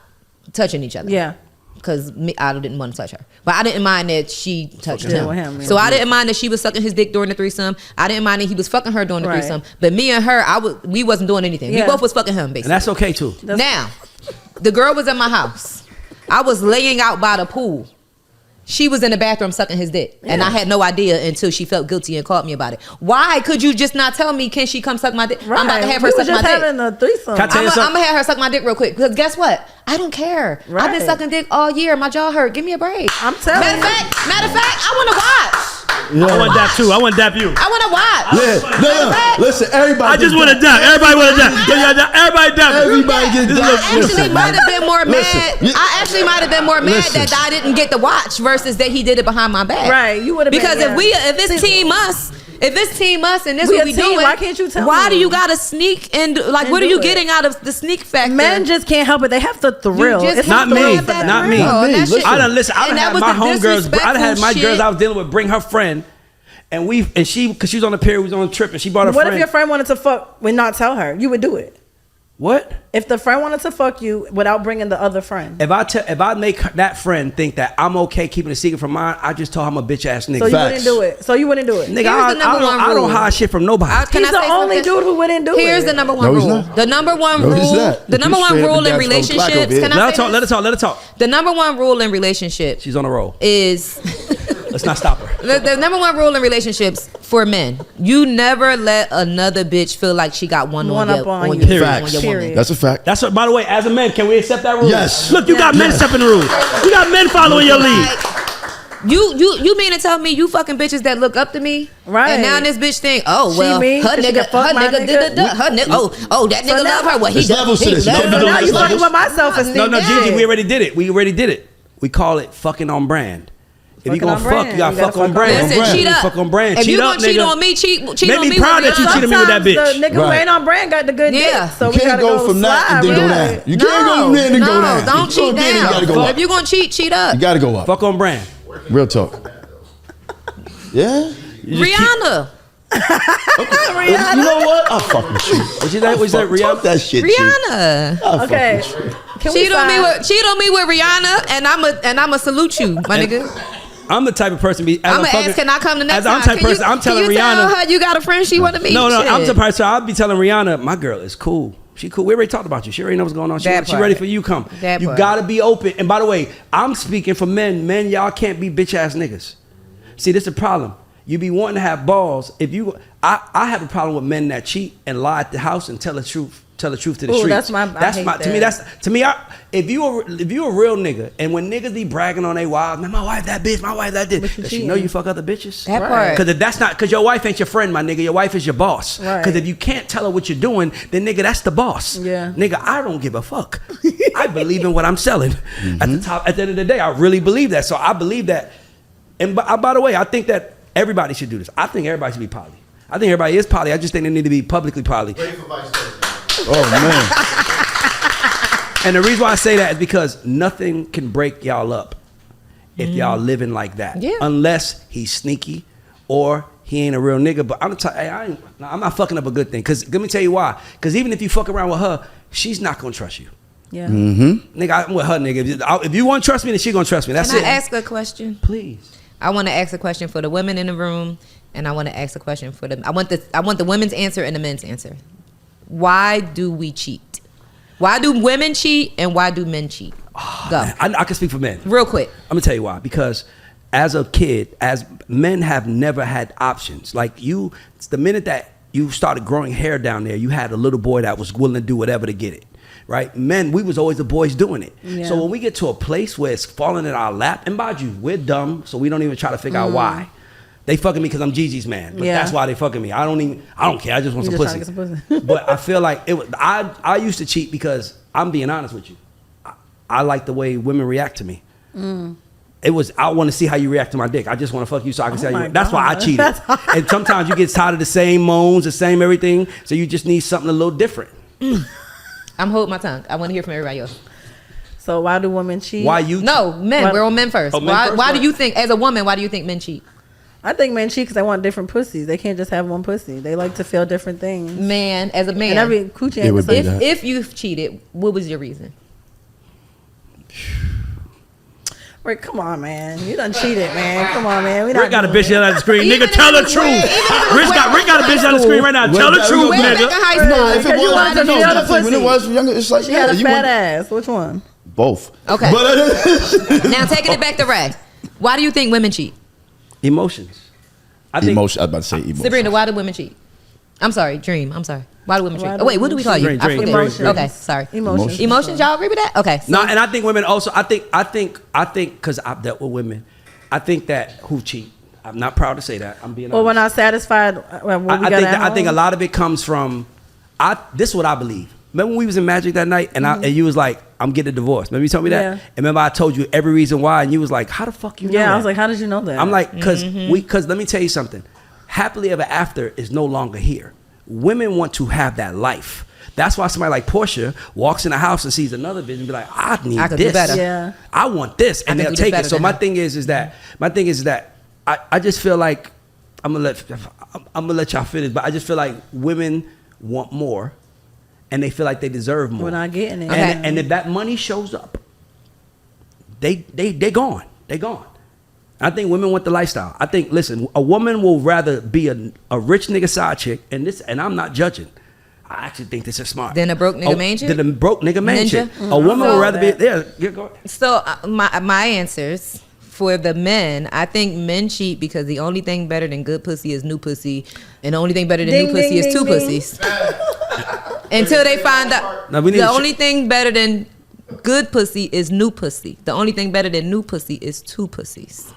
touching each other. Yeah. Because I didn't want to touch her, but I didn't mind that she touched him. Yeah. So I didn't mind that she was sucking his dick during the threesome. I didn't mind that he was fucking her during the threesome. But me and her, we wasn't doing anything. We both was fucking him, basically. And that's okay too. Now, the girl was in my house. I was laying out by the pool. She was in the bathroom sucking his dick. And I had no idea until she felt guilty and called me about it. Why could you just not tell me, can she come suck my dick? Right. I'm about to have her suck my dick. Having a threesome. Can I tell you something? I'm going to have her suck my dick real quick. Because guess what? I don't care. Right. I've been sucking dick all year. My jaw hurt. Give me a break. I'm telling you. Matter of fact, I want to watch. Yeah. I want that too. I want dap you. I want to watch. Yeah, no. Listen, everybody. I just want to dap. Everybody want to dap. Everybody dap. Everybody get I dap. actually might have been more mad. Listen. I actually might have been more mad Listen. that I didn't get to watch versus that he did it behind my back. Right, you would have because been, if it's team us. If it's team us and this We what a we team, doing, why can't you tell why me? do you gotta sneak and like And what are do you it. getting out of the sneak factor? Men just can't help it. They have to thrill. just It's Not a thrill me. for them. Not me. Not me. That shit- I done listen. I done And that had was my the homegirls. I done had my disrespectful girls I shit. was dealing with bring her friend, and she because she was on the period, we was on a trip, and she brought her What friend. if your friend wanted to fuck and not tell her? You would do it. What? If the friend wanted to fuck you without bringing the other friend. If I make that friend think that I'm okay keeping a secret from mine, I just told her I'm a bitch ass nigga. So you Facts. wouldn't do it. So you wouldn't do it. Nigga, Here's I the number one don't rule. hide shit from nobody. Can He's I the say only something? dude who wouldn't do Here's it. the number one No, he's rule. not. The number one No, he's rule. not. The number You one straight up rule and in down to the clock over relationships. here. Can let I her say talk. this? Let her talk. Let her talk. The number one rule in relationships She's on a roll. is Let's not stop her. the number one rule in relationships for men. You never let another bitch feel like she got one One on up your on on you. your, Facts. on your woman. Period. That's a fact. That's what. By the way, as a man, can we accept that rule? Yes. Look, you got men stepping the rules. You got men following your lead. Like, you mean to tell me you fucking bitches that look up to me? Right. And now this bitch think, oh She well, mean, her 'cause she nigga, can fuck my her nigga, oh that nigga now- love her. Well, he There's does. levels to he this. You love can't her. be doing Now this you levels. fucking with my self-esteem. No, Yeah. Gigi, we already did it. We already did it. We call it fucking on brand. If you Fucking gonna on fuck, brand. you gotta You gotta fuck on fuck brand. on Listen, brand. cheat up. Fuck on brand. If Cheat you up, gonna cheat nigga. on me, cheat Make on me me. proud with that you me. cheated me with that bitch. The nigga Right. Wayne on brand got the good Yeah. dick. So You we can't gotta go from that and then go slide. down. You can't go from there and then go down. Don't You cheat go there, you down. gotta go up. If you gonna cheat up. You gotta go up. Fuck on brand. Real talk. Yeah. Rihanna. You know what? I'll fuck with you. What you think? What you say, Talk Rihanna? that shit. G. Rihanna. I'll fuck Okay. with you. Can we Cheat on me sign? with Rihanna, and I'ma salute you, my nigga. I'm the type of person. I'ma ask, can I come the next as time? I'm the type of person. I'm telling can you Rihanna. tell her you got a friend she want to meet? No, I'm the Shit. person. I'll be telling Rihanna, my girl is cool. She cool. We already talked about you. She already knows what's going on. She That part. ready for you. Come. That You part. gotta be open. And by the way, I'm speaking for men. Men, y'all can't be bitch ass niggas. See, this is a problem. You be wanting to have balls. If you, I have a problem with men that cheat and lie at the house and tell the truth. Tell the truth to the Ooh, streets. I hate to me. that. To me. If you a real nigga, and when niggas be bragging on their wives, man, my wife that bitch, my wife that But bitch. you Does she cheating. know you fuck other bitches? That part. Because if that's not, because your wife ain't your friend, my nigga. Your wife is your boss. Right. Because if you can't tell her what you're doing, then nigga, that's the boss. Yeah. Nigga, I don't give a fuck. I believe in what I'm selling. At the end of the day, I really believe that. So I believe that. And by the way, I think that everybody should do this. I think everybody should be poly. I think everybody is poly. I just think they need to be publicly poly. Oh man. And the reason why I say that is because nothing can break y'all up if y'all living like that. Yeah. Unless he's sneaky or he ain't a real nigga. But I'm not fucking up a good thing. Because let me tell you why. Because even if you fuck around with her, she's not going to trust you. Yeah. Nigga, I'm with her, nigga. If you want to trust me, then she going to trust me. That's Can it. I ask a question? Please. I want to ask a question for the women in the room, and I want to ask a question for the. I want the women's answer and the men's answer. Why do we cheat? Why do women cheat and why do men cheat? Go. Man, I can speak for men. Real quick. I'm gonna tell you why. Because as a kid, as men have never had options. Like you, the minute that you started growing hair down there, you had a little boy that was willing to do whatever to get it. Right? Men, we was always the boys doing it. Yeah. So when we get to a place where it's falling in our lap, and by you, we're dumb, so we don't even try to figure out why. They fucking me because I'm Gigi's man, but Yeah. that's why they fucking me. I don't care. I just want You some just pussy. trying to get some pussy. But I feel like it was. I used to cheat because I'm being honest with you. I like the way women react to me. It was, I want to see how you react to my dick. I just want to fuck you so I can see how my you. That's why I God. cheated. And sometimes you get tired of the same moans, the same everything, so you just need something a little different. I'm holding my tongue. I want to hear from everybody else. So why do women cheat? Why you? No, men. Why- We're on men first. Oh, men first? Why do you think, as a woman, why do you think men cheat? I think men cheat because they want different pussies. They can't just have one pussy. They like to feel different things. Man, as a man, And every coochie It ain't the would be same. that. if you've cheated, what was your reason? Rick, come on, man. You done cheated, man. Come on, man. Rick got a bitch on the screen. Even Nigga, tell the if- truth. even Rick got a bitch on the screen right now. Tell the truth, Way back in nigga. high Nah, school. if it you wanted to was, feel the when it pussy. was younger, it's like She had a you fat want ass. Which one? both. Okay. But Now taking it back to Ray. Why do you think women cheat? Emotions. I think emotion. I was about to say emotion. Sabrina, why do women cheat? I'm sorry, Dream. I'm sorry. Why do women cheat? Why do Oh wait, what do we call you? Dream, I forget. Emotions. Okay, sorry. Emotions. Emotions. Y'all agree with that? Okay. So No, and I think women also. I think because I've dealt with women. I think that who cheat. I'm not proud to say that. I'm being. Well, we're honest. not satisfied when we got at I think a home. lot of it comes from. This is what I believe. Remember when we was in Magic that night, and and you was like, "I'm getting a divorce." Remember you told me that. Yeah. And remember I told you every reason why, and you was like, "How the fuck you know?" Yeah, that? I was like, how did you know that? I'm like, because let me tell you something. Happily ever after is no longer here. Women want to have that life. That's why somebody like Portia walks in the house and sees another bitch and be like, I need I could do this. better. Yeah. I want this, and I they'll can do take this it. So better my than thing is that I just feel like I'm gonna let y'all finish, but I just feel like women want more, and they feel like they deserve more. We're not getting it. Okay. And if that money shows up, they gone. They gone. I think women want the lifestyle. I think, listen, a woman will rather be a rich nigga side chick, and I'm not judging. I actually think this is smart. Than a broke nigga main chick? Than a broke nigga main Ninja? chick. Mm-hmm. A woman So- would rather be there. Yeah, go ahead. So my answers for the men, I think men cheat because the only thing better than good pussy is new pussy, and the only thing better than Ding, new pussy ding, is two ding, ding. pussies. Until they find out, Now, we need the to only thing better than good pussy is new pussy. The only thing better than new pussy is two pussies.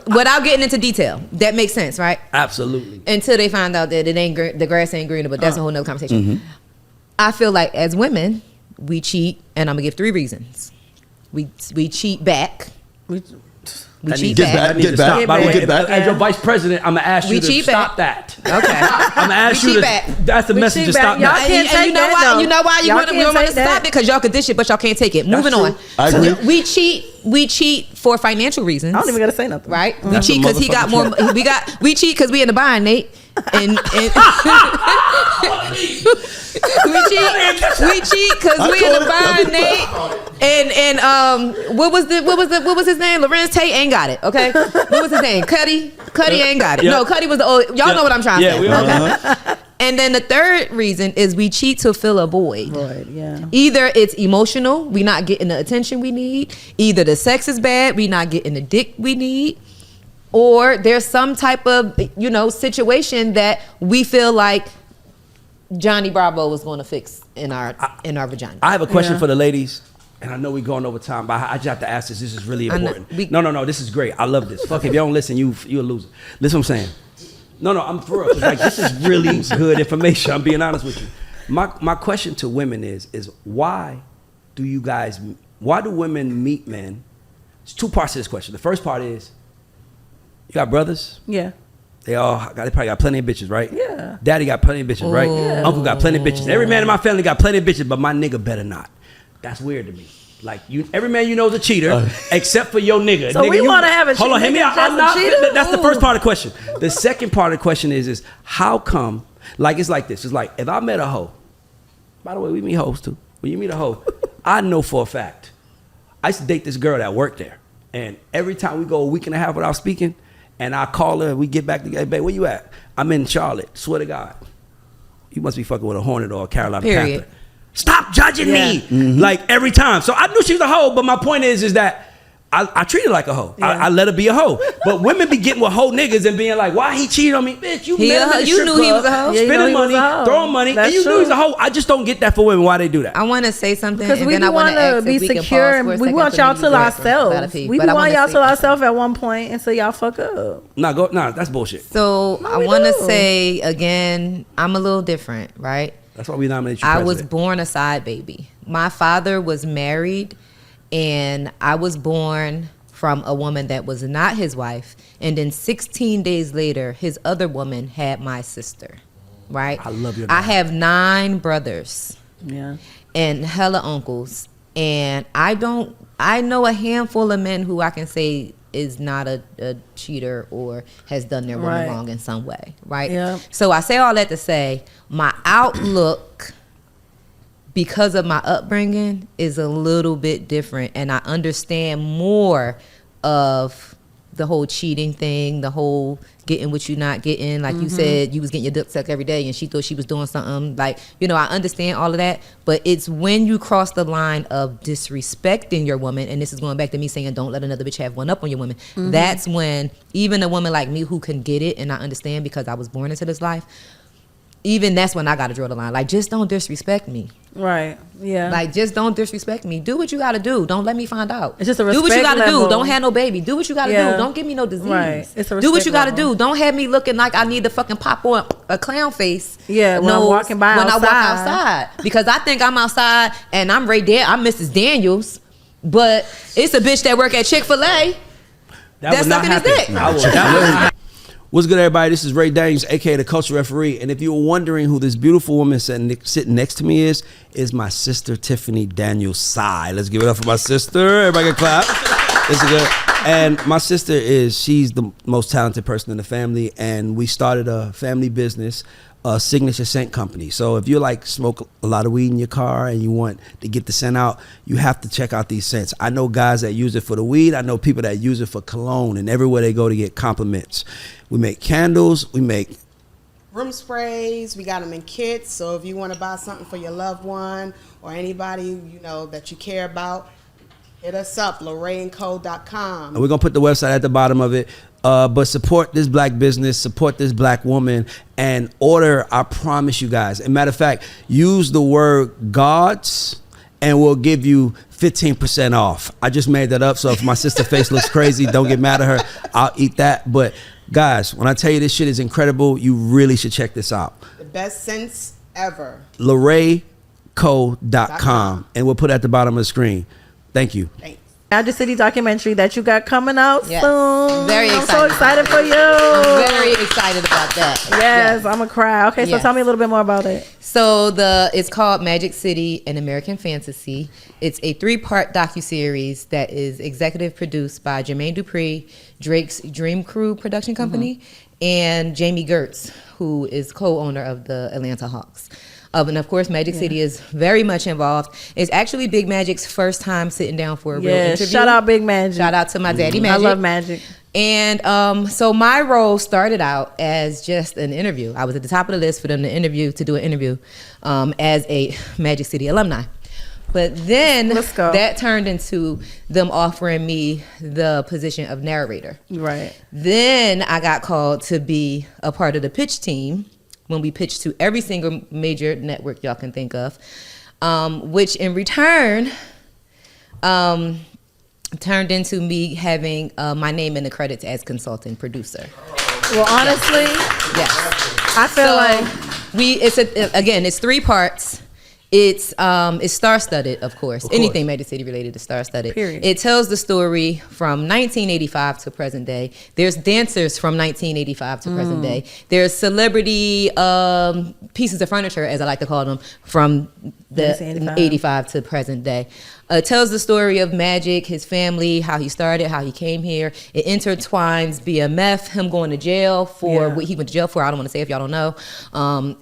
Without getting into detail, that makes sense, right? Absolutely. Until they find out that it ain't the grass ain't greener, but that's a whole nother conversation. I feel like as women, we cheat, and I'm gonna give 3 reasons. We cheat back. We cheat Get back. back. Get back. By the way, Get back. as your vice president, I'm gonna ask We you to cheat stop back. that. Okay. I'm gonna ask We you cheat to. back. That's the We message. cheat To stop back. Y'all that. can't take you know that, why? though. You know why you Y'all want can't to take stop that. because y'all could dish it, but y'all can't take it. Moving true. on. I So agree. we cheat for financial reasons. I don't even gotta say nothing. Right? We That's cheat a because he got more. motherfucking We cheat because we in the bind, Nate. And we cheat because we in the bind, Nate. And what was his name? Lorenz Tate ain't got it. Okay, what was his name? Cuddy ain't got it. Yeah. No, Cuddy was the old. Y'all know what I'm trying to say. we all Okay? And then the third reason is we cheat to fill a void. Void, yeah. Either it's emotional, we not getting the attention we need. Either the sex is bad, we not getting the dick we need. Or there's some type of, situation that we feel like Johnny Bravo was going to fix in our vagina. I have a question Yeah. for the ladies, and I know we're going over time, but I just have to ask this. This is really I know. important. No, this is great. I love this. Fuck, if you don't listen, you a loser. Listen what I'm saying. No, I'm for real. 'Cause, like, this is really good information. I'm being honest with you. My question to women is why do women meet men? There's 2 parts to this question. The first part is, you got brothers? Yeah. They probably got plenty of bitches, right? Yeah. Daddy got plenty of bitches, right? Yeah. Uncle got plenty of bitches. Every man in my family got plenty of bitches, but my nigga better not. That's weird to me. Like every man you know is a cheater, except for your nigga. So Nigga, we wanna have a hold on, hear me nigga out. that's I'm a not. cheater? That's the first part of the question. The second part of the question is how come? Like it's like this. It's like if I met a hoe. By the way, we meet hoes too. When you meet a hoe, I know for a fact. I used to date this girl that worked there, and every time we go a week and a half without speaking, and I call her, we get back together. Babe, where you at? I'm in Charlotte. Swear to God, you must be fucking with a Hornet or a Carolina Period. Panther. Stop judging me. Mm-hmm. Like every time. So I knew she was a hoe, but my point is that I treat her like a hoe. Yeah. I let her be a hoe. But women be getting with hoe niggas and being like, why he cheated on me? Bitch, you He met a him hoe. in the You strip knew he club, was a hoe. Yeah, you know spending he was money, a hoe. throwing money, That's and you knew he was a true. hoe. I just don't get that for women. Why they do that? I want to say something, Because and we then I do want want to to be secure, and we want y'all to ourselves. We do want y'all to ourselves at one point until y'all fuck up. Nah, that's bullshit. So No, I we want to do. say again, I'm a little different, right? That's why we nominated you I president. was born a side baby. My father was married, and I was born from a woman that was not his wife. And then 16 days later, his other woman had my sister, right? I love your I dad. have 9 brothers Yeah. and hella uncles. And I know a handful of men who I can say is not a cheater or has done their woman Right. wrong in some way, right? Yeah. So I say all that to say my outlook because of my upbringing, is a little bit different, and I understand more of the whole cheating thing, the whole getting what you not getting. Like you said, you was getting your dick sucked every day and she thought she was doing something. Like, you know, I understand all of that, but it's when you cross the line of disrespecting your woman, and this is going back to me saying don't let another bitch have one up on your woman. That's when even a woman like me who can get it, and I understand because I was born into this life, even that's when I got to draw the line. Like, just don't disrespect me. Right. Yeah. Like, just don't disrespect me. Do what you got to do. Don't let me find out. It's just a do what you respect got to do. level. Don't have no baby. Do what you got to do. Don't give me no disease. Right. It's a do what respect you got to level. do. Don't have me looking like I need to fucking pop on a clown face. Yeah, when I'm walking by when outside. I walk outside. Because I think I'm outside and I'm I'm Mrs. Daniels, but it's a bitch that work at Chick-fil-A that's would not sucking his happen. dick. I will- that would- What's good, everybody? This is Ray Daniels, aka the Culture Referee. And if you were wondering who this beautiful woman sitting next to me is my sister Tiffany Daniels Sy. Let's give it up for my sister. Everybody can clap. This is good. And my sister she's the most talented person in the family, and we started a family business, a signature scent company. So if you like smoke a lot of weed in your car and you want to get the scent out, you have to check out these scents. I know guys that use it for the weed. I know people that use it for cologne, and everywhere they go to get compliments. We make candles. We make room sprays. We got them in kits. So if you want to buy something for your loved one or anybody you know that you care about, hit us up, LorraineCo.com. and we're gonna put the website at the bottom of it. But support this black business, support this black woman, and order. I promise you guys. As a matter of fact, use the word gods, and we'll give you 15% off. I just made that up, so if my sister face looks crazy, don't get mad at her. I'll eat that. But guys, when I tell you this shit is incredible, you really should check this out. The best scents ever. LorraineCo.com, and we'll put it at the bottom of the screen. Thank you. Thanks. Magic City documentary that you got coming out Yes. soon. Very I'm so excited excited for you. I'm very excited about that. Yes, I'm a cry. Okay, so Yes. tell me a little bit more about it. So it's called Magic City, an American Fantasy. It's a 3-part docuseries that is executive produced by Jermaine Dupri, Drake's Dream Crew production company, and Jamie Gertz, who is co-owner of the Atlanta Hawks. And of course, Magic City is very much involved. It's actually Big Magic's first time sitting down for a real interview. Shout out Big Magic. Shout out to my daddy Magic. I love Magic. And so my role started out as just an interview. I was at the top of the list for them to do an interview as a Magic City alumni. But then that turned into them offering me the position of narrator. Right. Then I got called to be a part of the pitch team when we pitched to every single major network y'all can think of, which in return turned into me having my name in the credits as consultant producer. Well, honestly, yes. I feel like it's 3 parts. It's star-studded, of course. Anything Magic City related is star-studded. Period. It tells the story from 1985 to present day. There's dancers from 1985 to present day. There's celebrity pieces of furniture, as I like to call them, from the 85 to present day. It tells the story of Magic, his family, how he started, how he came here. It intertwines BMF, him going to jail for what he went to jail for. I don't want to say if y'all don't know.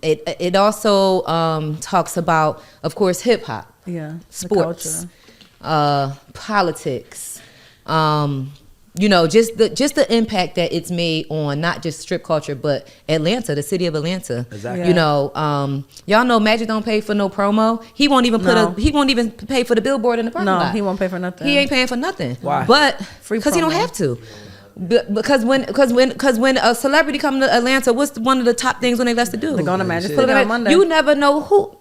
It also talks about, of course, hip hop, sports, politics. Just the impact that it's made on not just strip culture, but Atlanta, the city of Atlanta. Exactly. Y'all know Magic don't pay for no promo. He won't even he won't even pay for the billboard in the parking lot. he won't pay for nothing. He ain't paying for nothing. Why? But Free because he don't promo. have to. Because when a celebrity come to Atlanta, what's one of the top things when they left to do? They're going to Magic City City on Monday. You never know who.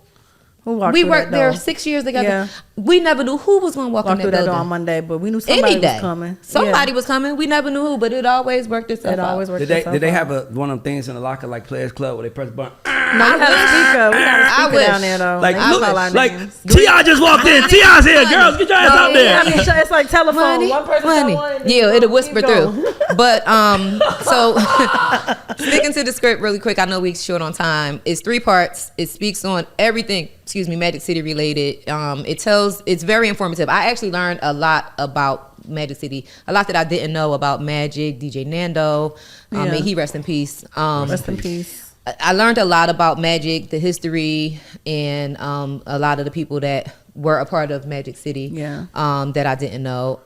walked We through worked that there door? 6 years together. Yeah. We never knew who was going to walk in Walked that through that building. door on Monday, but we knew somebody Any day. was coming. Somebody was coming. We never knew who, but it always worked itself It out. always worked. Did they have one of them things in the locker like Players Club where they press a button? No, we had a speaker. We had a I speaker wish. down there though. Like, They look, call our like names. T.I. just walked in. T.I.'s here. Girls, get your ass out there. I mean, it's like telephone. Money, One person money. tell one, and Yeah, then it'll keep whisper going. through. But so sticking to the script really quick. I know we're short on time. It's 3 parts. It speaks on everything. Magic City related. It's very informative. I actually learned a lot about Magic City, a lot that I didn't know about Magic, DJ Nando. May he rest in peace. Rest in peace. I learned a lot about Magic, the history, and a lot of the people that were a part of Magic City. Yeah. That I didn't know.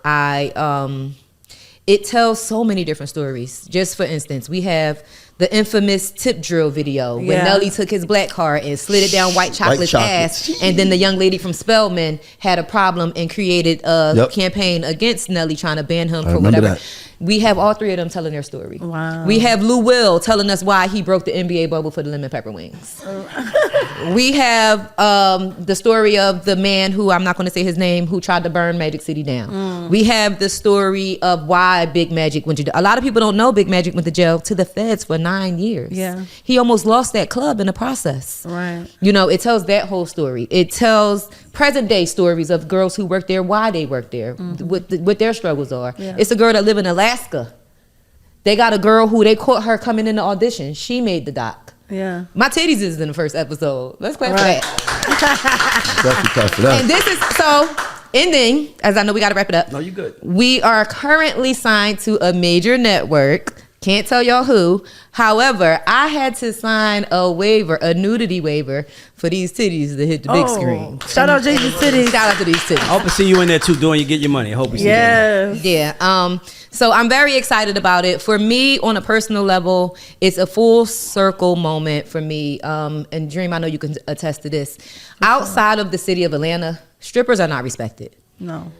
It tells so many different stories. Just for instance, we have the infamous tip drill video when Nelly took his black card and slid it down White Chocolate's ass, and then the young lady from Spelman had a problem and created a campaign against Nelly, trying to ban him for whatever. That. We have all three of them telling their story. Wow. We have Lou Will telling us why he broke the NBA bubble for the lemon pepper wings. We have the story of the man who, I'm not going to say his name, who tried to burn Magic City down. We have the story of why Big Magic went to jail. A lot of people don't know Big Magic went to jail to the feds for 9 years. Yeah. He almost lost that club in the process. Right. You know, it tells that whole story. It tells present day stories of girls who work there, why they work there, what their struggles are. Yeah. It's a girl that live in Alaska. They got a girl who they caught her coming in the audition. She made the doc. Yeah. My titties is in the first episode. Let's clap for that. Definitely clap for that. And this is so ending, as I know we got to wrap it up. No, you good. We are currently signed to a major network. Can't tell y'all who. However, I had to sign a waiver, a nudity waiver, for these titties to hit the big screen. Shout out Jesus Titties. Shout out to these titties. I hope to see you in there too, doing you get your money. I hope we see you. Yes. Yeah. So I'm very excited about it. For me, on a personal level, it's a full circle moment for me. And Dream, I know you can attest to this. Outside of the city of Atlanta, strippers are not respected. No.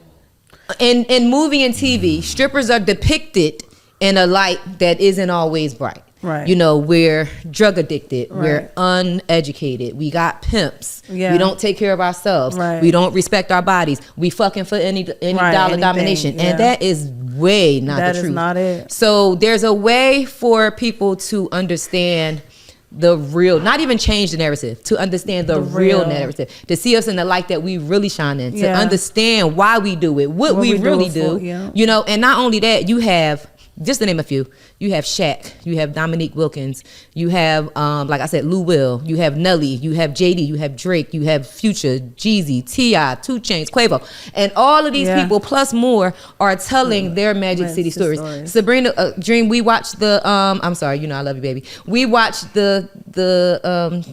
In movie and TV, strippers are depicted in a light that isn't always bright. Right. You know, we're drug addicted. Right. We're uneducated. We got pimps. Yeah. We don't take care of ourselves. Right. We don't respect our bodies. We fucking for any Right, dollar anything, domination. yeah. And that is way not That the is truth. not it. So there's a way for people to understand the real, not even change the narrative, to understand the real narrative, to see us in the light that we really shine in, to Yeah. understand why we do it, what we do really it do. for, yeah. You know, and not only that, you have, just to name a few, you have Shaq, you have Dominique Wilkins, you have, like I said, Lou Will, you have Nelly, you have JD, you have Drake, you have Future, Jeezy, T.I., 2 Chainz, Quavo. And all of these people, plus more, are telling their Magic City stories. Sabrina, Dream, we watched the, I'm sorry, you know I love you, baby. We watched the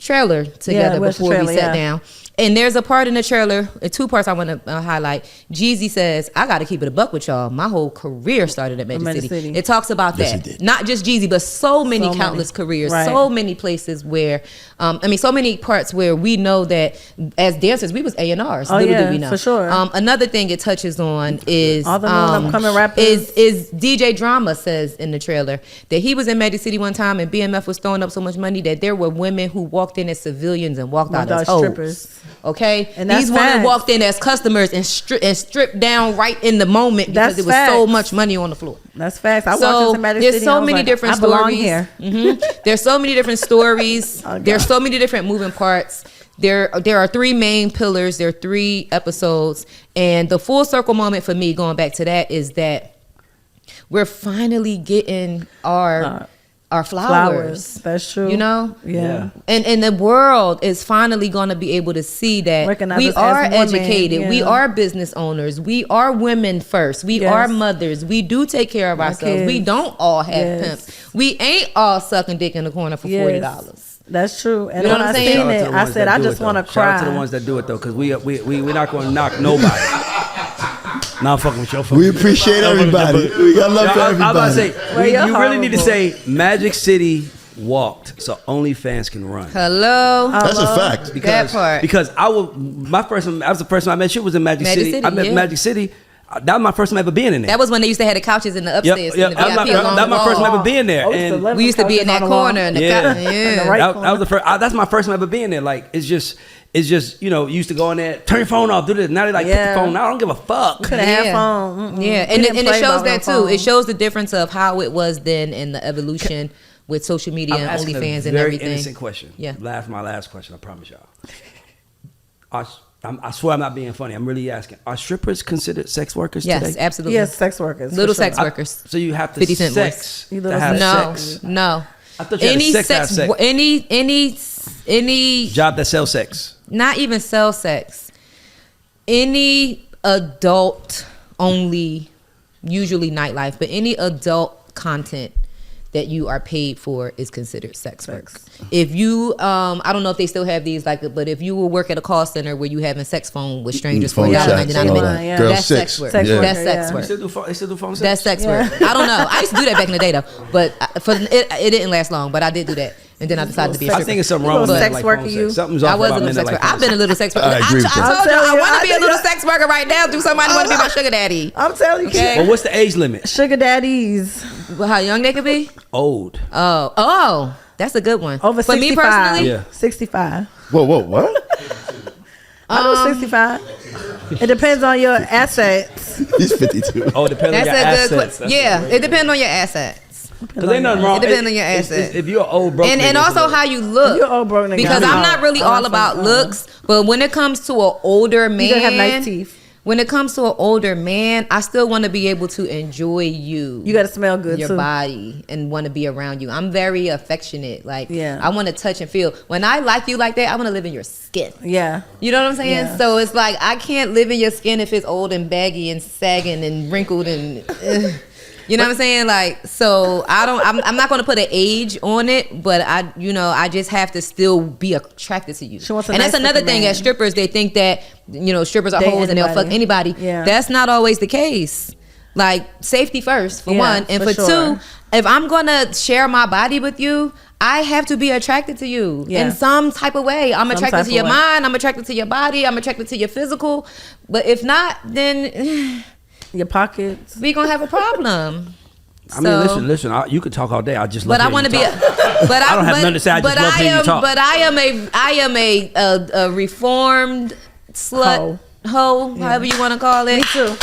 trailer together before we sat down. And there's a part in the trailer, 2 parts I want to highlight. Jeezy says, I got to keep it a buck with y'all. My whole career started at Magic City. It talks about Yes, that. it did. Not just Jeezy, but so many countless careers, so many places where, so many parts where we know that as dancers, we was A&Rs. Oh, little yeah, did we know. for sure. Another thing it touches on is all the upcoming rappers. is DJ Drama says in the trailer that he was in Magic City one time and BMF was throwing up so much money that there were women who walked in as civilians and walked out as hoes. Strippers. Okay, And these women facts. walked in as customers and stripped down right in the moment because That's there was so facts. much money on the floor. That's facts. I walked So into Magic there's City. so and I was many like, different I belong stories. here. There's so many different stories. There's so many different moving parts. There are 3 main pillars. There are 3 episodes, and the full circle moment for me, going back to that, is that we're finally getting our flowers. That's true. You know? Yeah. And the world is finally going to be able to see that Recognize we us as are women, educated. We yeah. are business owners. We are women first. We Yes. are mothers. We do take care of ourselves. We kids. don't all have Yes. pimps. We ain't all sucking dick in the corner for $40. That's true. And You know when what I'm I saying? seen Shout out to it, the I ones said, that I do just it, though. want to Shout out to cry. the ones that do it though, because we're not going to knock nobody. Nah, I'm fucking with your phone. We appreciate everybody. We got love for I was about to everybody. say, Well, you you're really need to horrible. say Magic City walked, so OnlyFans can run. Hello. That's a fact. That part. Because I was the first time I met. She was in Magic City. I met yeah. Magic City. That was my first time ever being in there. That was when they used to have the couches in the upstairs. Yep. in the VIP along That the my first wall. time ever being there. And We used to be in that corner. In the Yeah. the right that was the first. That's my first time ever being there. Like it's just you know, you used to go in there, turn your phone off, do this. Now they like put Yeah. the phone. Now I don't give a fuck. Could have had phone. Yeah, We and didn't it play shows about that no too. It phone. shows the difference of how it was then and the evolution with social media I'm and asking a OnlyFans and very everything. innocent question. Yeah. My last question. I promise y'all. I swear I'm not being funny. I'm really asking. Are strippers considered sex workers Yes, today? absolutely. Yes, sex workers. for Little sure. sex workers. So you have to 50 Cent sex voice. to have No, sex. no. I thought you had to have sex. Any Job that sells sex. not even sell sex. Any adult only, usually nightlife, but any adult content that you are paid for is considered sex work. If you, I don't know if they still have these, like, but if you will work at a call center where you having sex phone with strangers for $1.99 a minute, Girl that's six. sex work. Yeah. That's sex Yeah. work. They still do phone sex? That's sex work. I don't know. I used to do that back in the day though, but it didn't last long. But I did do that, and then I decided to be a I stripper. think it's something wrong with Sex that, like worker, phone you? sex. Something's I off was a about little men sex that worker. like I've been a little sex worker. I agree with I that. told you I want to be a little you. sex worker right now. Do somebody want to be my sugar daddy? I'm telling you, Okay. Well, what's the age limit? sugar daddies Well, how young they could be? Old. Oh, that's a good one. over For 65. me personally, Yeah. 65. Whoa, what? I do 65. It depends on your assets. He's 52. Oh, it depends on that's your a assets. good question. Yeah, it depends on your assets. Because ain't nothing wrong. It depends on your assets. If you're an old broke And nigga, also it's how you look. You're old broke nigga. Because I I'm know. not really I'm all not about saying- looks, but when it comes to an older man, You gotta have nice teeth. When it comes to an older man, I still want to be able to enjoy you. You gotta smell good your too. body and want to be around you. I'm very affectionate. Like, Yeah. I want to touch and feel. When I like you like that, I want to live in your skin. Yeah. You know what I'm saying? Yeah. So it's like I can't live in your skin if it's old and baggy and sagging and wrinkled and you know what I'm saying? Like, so I'm not going to put an age on it, but I just have to still be attracted to you. She wants a And that's nice another looking thing man. as strippers, they think that, strippers are Date hoes and they'll fuck anybody. anybody. Yeah. That's not always the case. Like, safety first for Yeah, one, and for for sure. two, if I'm going to share my body with you, I have to be attracted to you Yeah. in some type of way. I'm Some attracted type to of your way. mind. I'm attracted to your body. I'm attracted to your physical. But if not, then Your pockets. we gonna have a problem. I mean, listen. You could talk all day. I just love But I hearing want to you be. talk. But I don't have nothing to say. I just love hearing you talk. But I am a reformed slut, hoe, however you want to call it. Me too.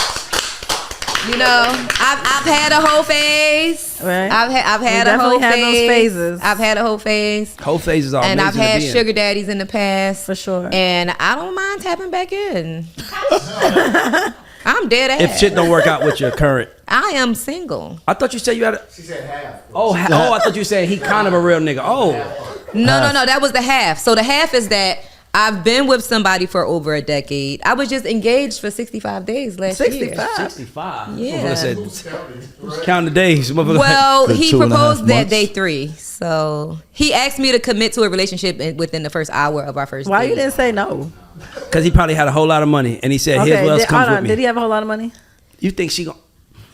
I've had a whole phase. Right. I've had We a whole definitely had those phase. phases. I've had a whole phase. Whole phases are And I've amazing to had be in. sugar daddies in the past. For sure. And I don't mind tapping back in. I'm dead ass. If shit don't work out with your current. I am single. I thought you said you had a. She said half. Oh, I thought you said he kind of a real nigga. Oh. No. That was the half. So the half is that I've been with somebody for over a decade. I was just engaged for 65 days last year. 65. Yeah. I said, count the days. Well, Good he 2.5 proposed that months. day 3. So he asked me to commit to a relationship within the first hour of our first Why date. you didn't say no? Because he probably had a whole lot of money, and he said, "Here's what else did, comes hold with on. me." Did he have a whole lot of money? You think she gonna?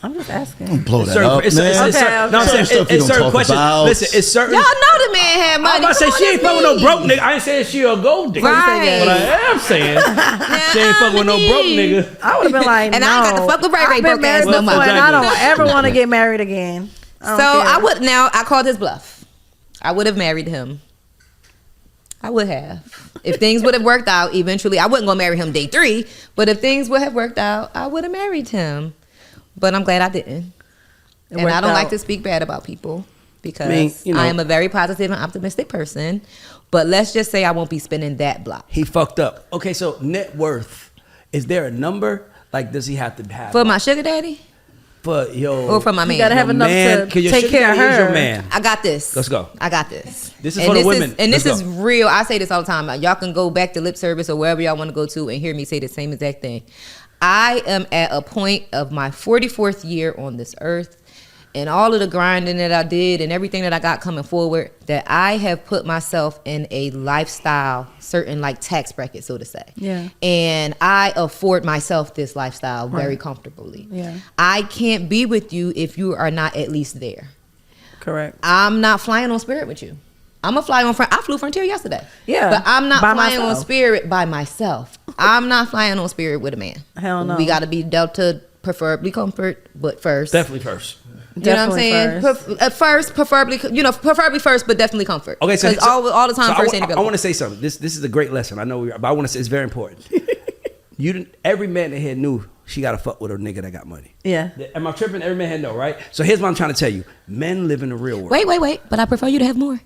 I'm just asking. Blow that Certain, up, it's, man. it's, it's, Okay, certain, no, I'm okay. saying Stuff you it's don't certain talk questions. about. Listen, it's certain. Y'all know the man had money. I'm about to say Come on, she ain't that's fucking with no me. broke nigga. I ain't saying she a gold digger. Right. But I am saying she ain't fucking with no broke nigga. I would have been like, And no. I ain't got to fuck with Ray Ray I've been broke ass married no before, more. and I don't Exactly. ever want to get married again. So don't care. I called his bluff. I would have married him. I would have. If things would have worked out eventually, I wasn't going to marry him day 3, but if things would have worked out, I would have married him. But I'm glad I didn't. And I don't like to speak bad about people because I am a very positive and optimistic person. But let's just say I won't be spending that block. He fucked up. Okay, so net worth. Is there a number? Like, does he have to have For my sugar daddy? For yo? Or for my man? You gotta have your enough man, to 'cause your take sugar care of daddy is her. your man. I got this. Let's go. I got this. This is for the women. And Let's this is go. real. I say this all the time. Y'all can go back to lip service or wherever y'all want to go to and hear me say the same exact thing. I am at a point of my 44th year on this earth, and all of the grinding that I did and everything that I got coming forward, that I have put myself in a lifestyle, certain like tax bracket, so to say. Yeah. And I afford myself this lifestyle very comfortably. Yeah. I can't be with you if you are not at least there. Correct. I'm not flying on Spirit with you. I'm gonna fly on. I flew Frontier yesterday. Yeah, but I'm not by flying on myself. Spirit by myself. I'm not flying on Spirit with a man. Hell no. We got to be Delta, preferably comfort, but first. Definitely first. You know what I'm Definitely saying? first. First, preferably, preferably first, but definitely comfort. Okay, so 'Cause all the time, so first ain't I available. want to say something. This is a great lesson. I know, but I want to say it's very important. You didn't. Every man in here knew she got to fuck with a nigga that got money. Yeah. Am I tripping? Every man had know, right? So here's what I'm trying to tell you: men live in the real world. Wait. But I prefer you to have more.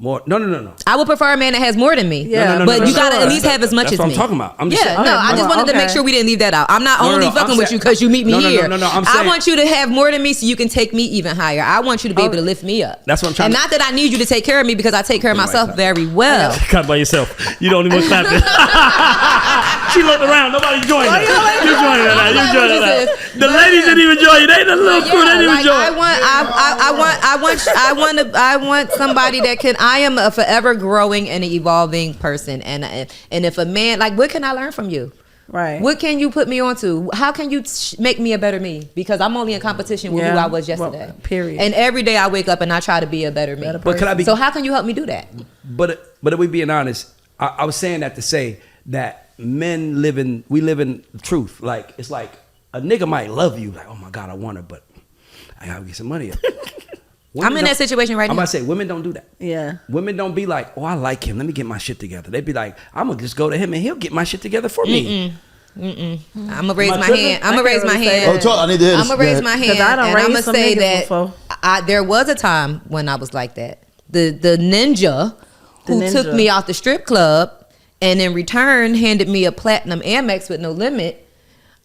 More? No. I would prefer a man that has more than me. Yeah. No, But you sure. gotta at least have as much That's as what me. I'm talking about. I'm just saying. I just wanted to make sure we didn't leave that out. I'm not only fucking with you because you meet me here. No. I'm I saying, want you to have more than me so you can take me even higher. I want you to be able to lift me up. That's what I'm trying And to- not that I need you to take care of me because I take care of myself very well. Clap by yourself. You the only one clapping. She looked around. Nobody's joining her. You joining her now. You joining her now. The ladies didn't even join you. They the little crew. They didn't even join. I want somebody that can. I am a forever growing and evolving person, and if a man, like, what can I learn from you? Right. What can you put me onto? How can you make me a better me? Because I'm only in competition with who I was yesterday. Well, period. And every day I wake up and I try to be a better me. But can I be? So how can you help me do that? But if we being honest, I was saying that to say that men we live in truth. Like, it's like a nigga might love you, like, oh my God, I want her, but I gotta get some money up. I'm in that situation right now. I'm about to say, women don't do that. Yeah. Women don't be like, oh, I like him, let me get my shit together. They be like, I'm gonna just go to him and he'll get my shit together for me. I'm gonna raise Am I my tripping? hand. I'm gonna raise my hand. Oh, talk, I need to hear I'm this. gonna raise my hand, I done and I'm gonna raised some say niggas that before. there was a time when I was like that. The ninja who took me out the strip club and in return handed me a platinum Amex with no limit.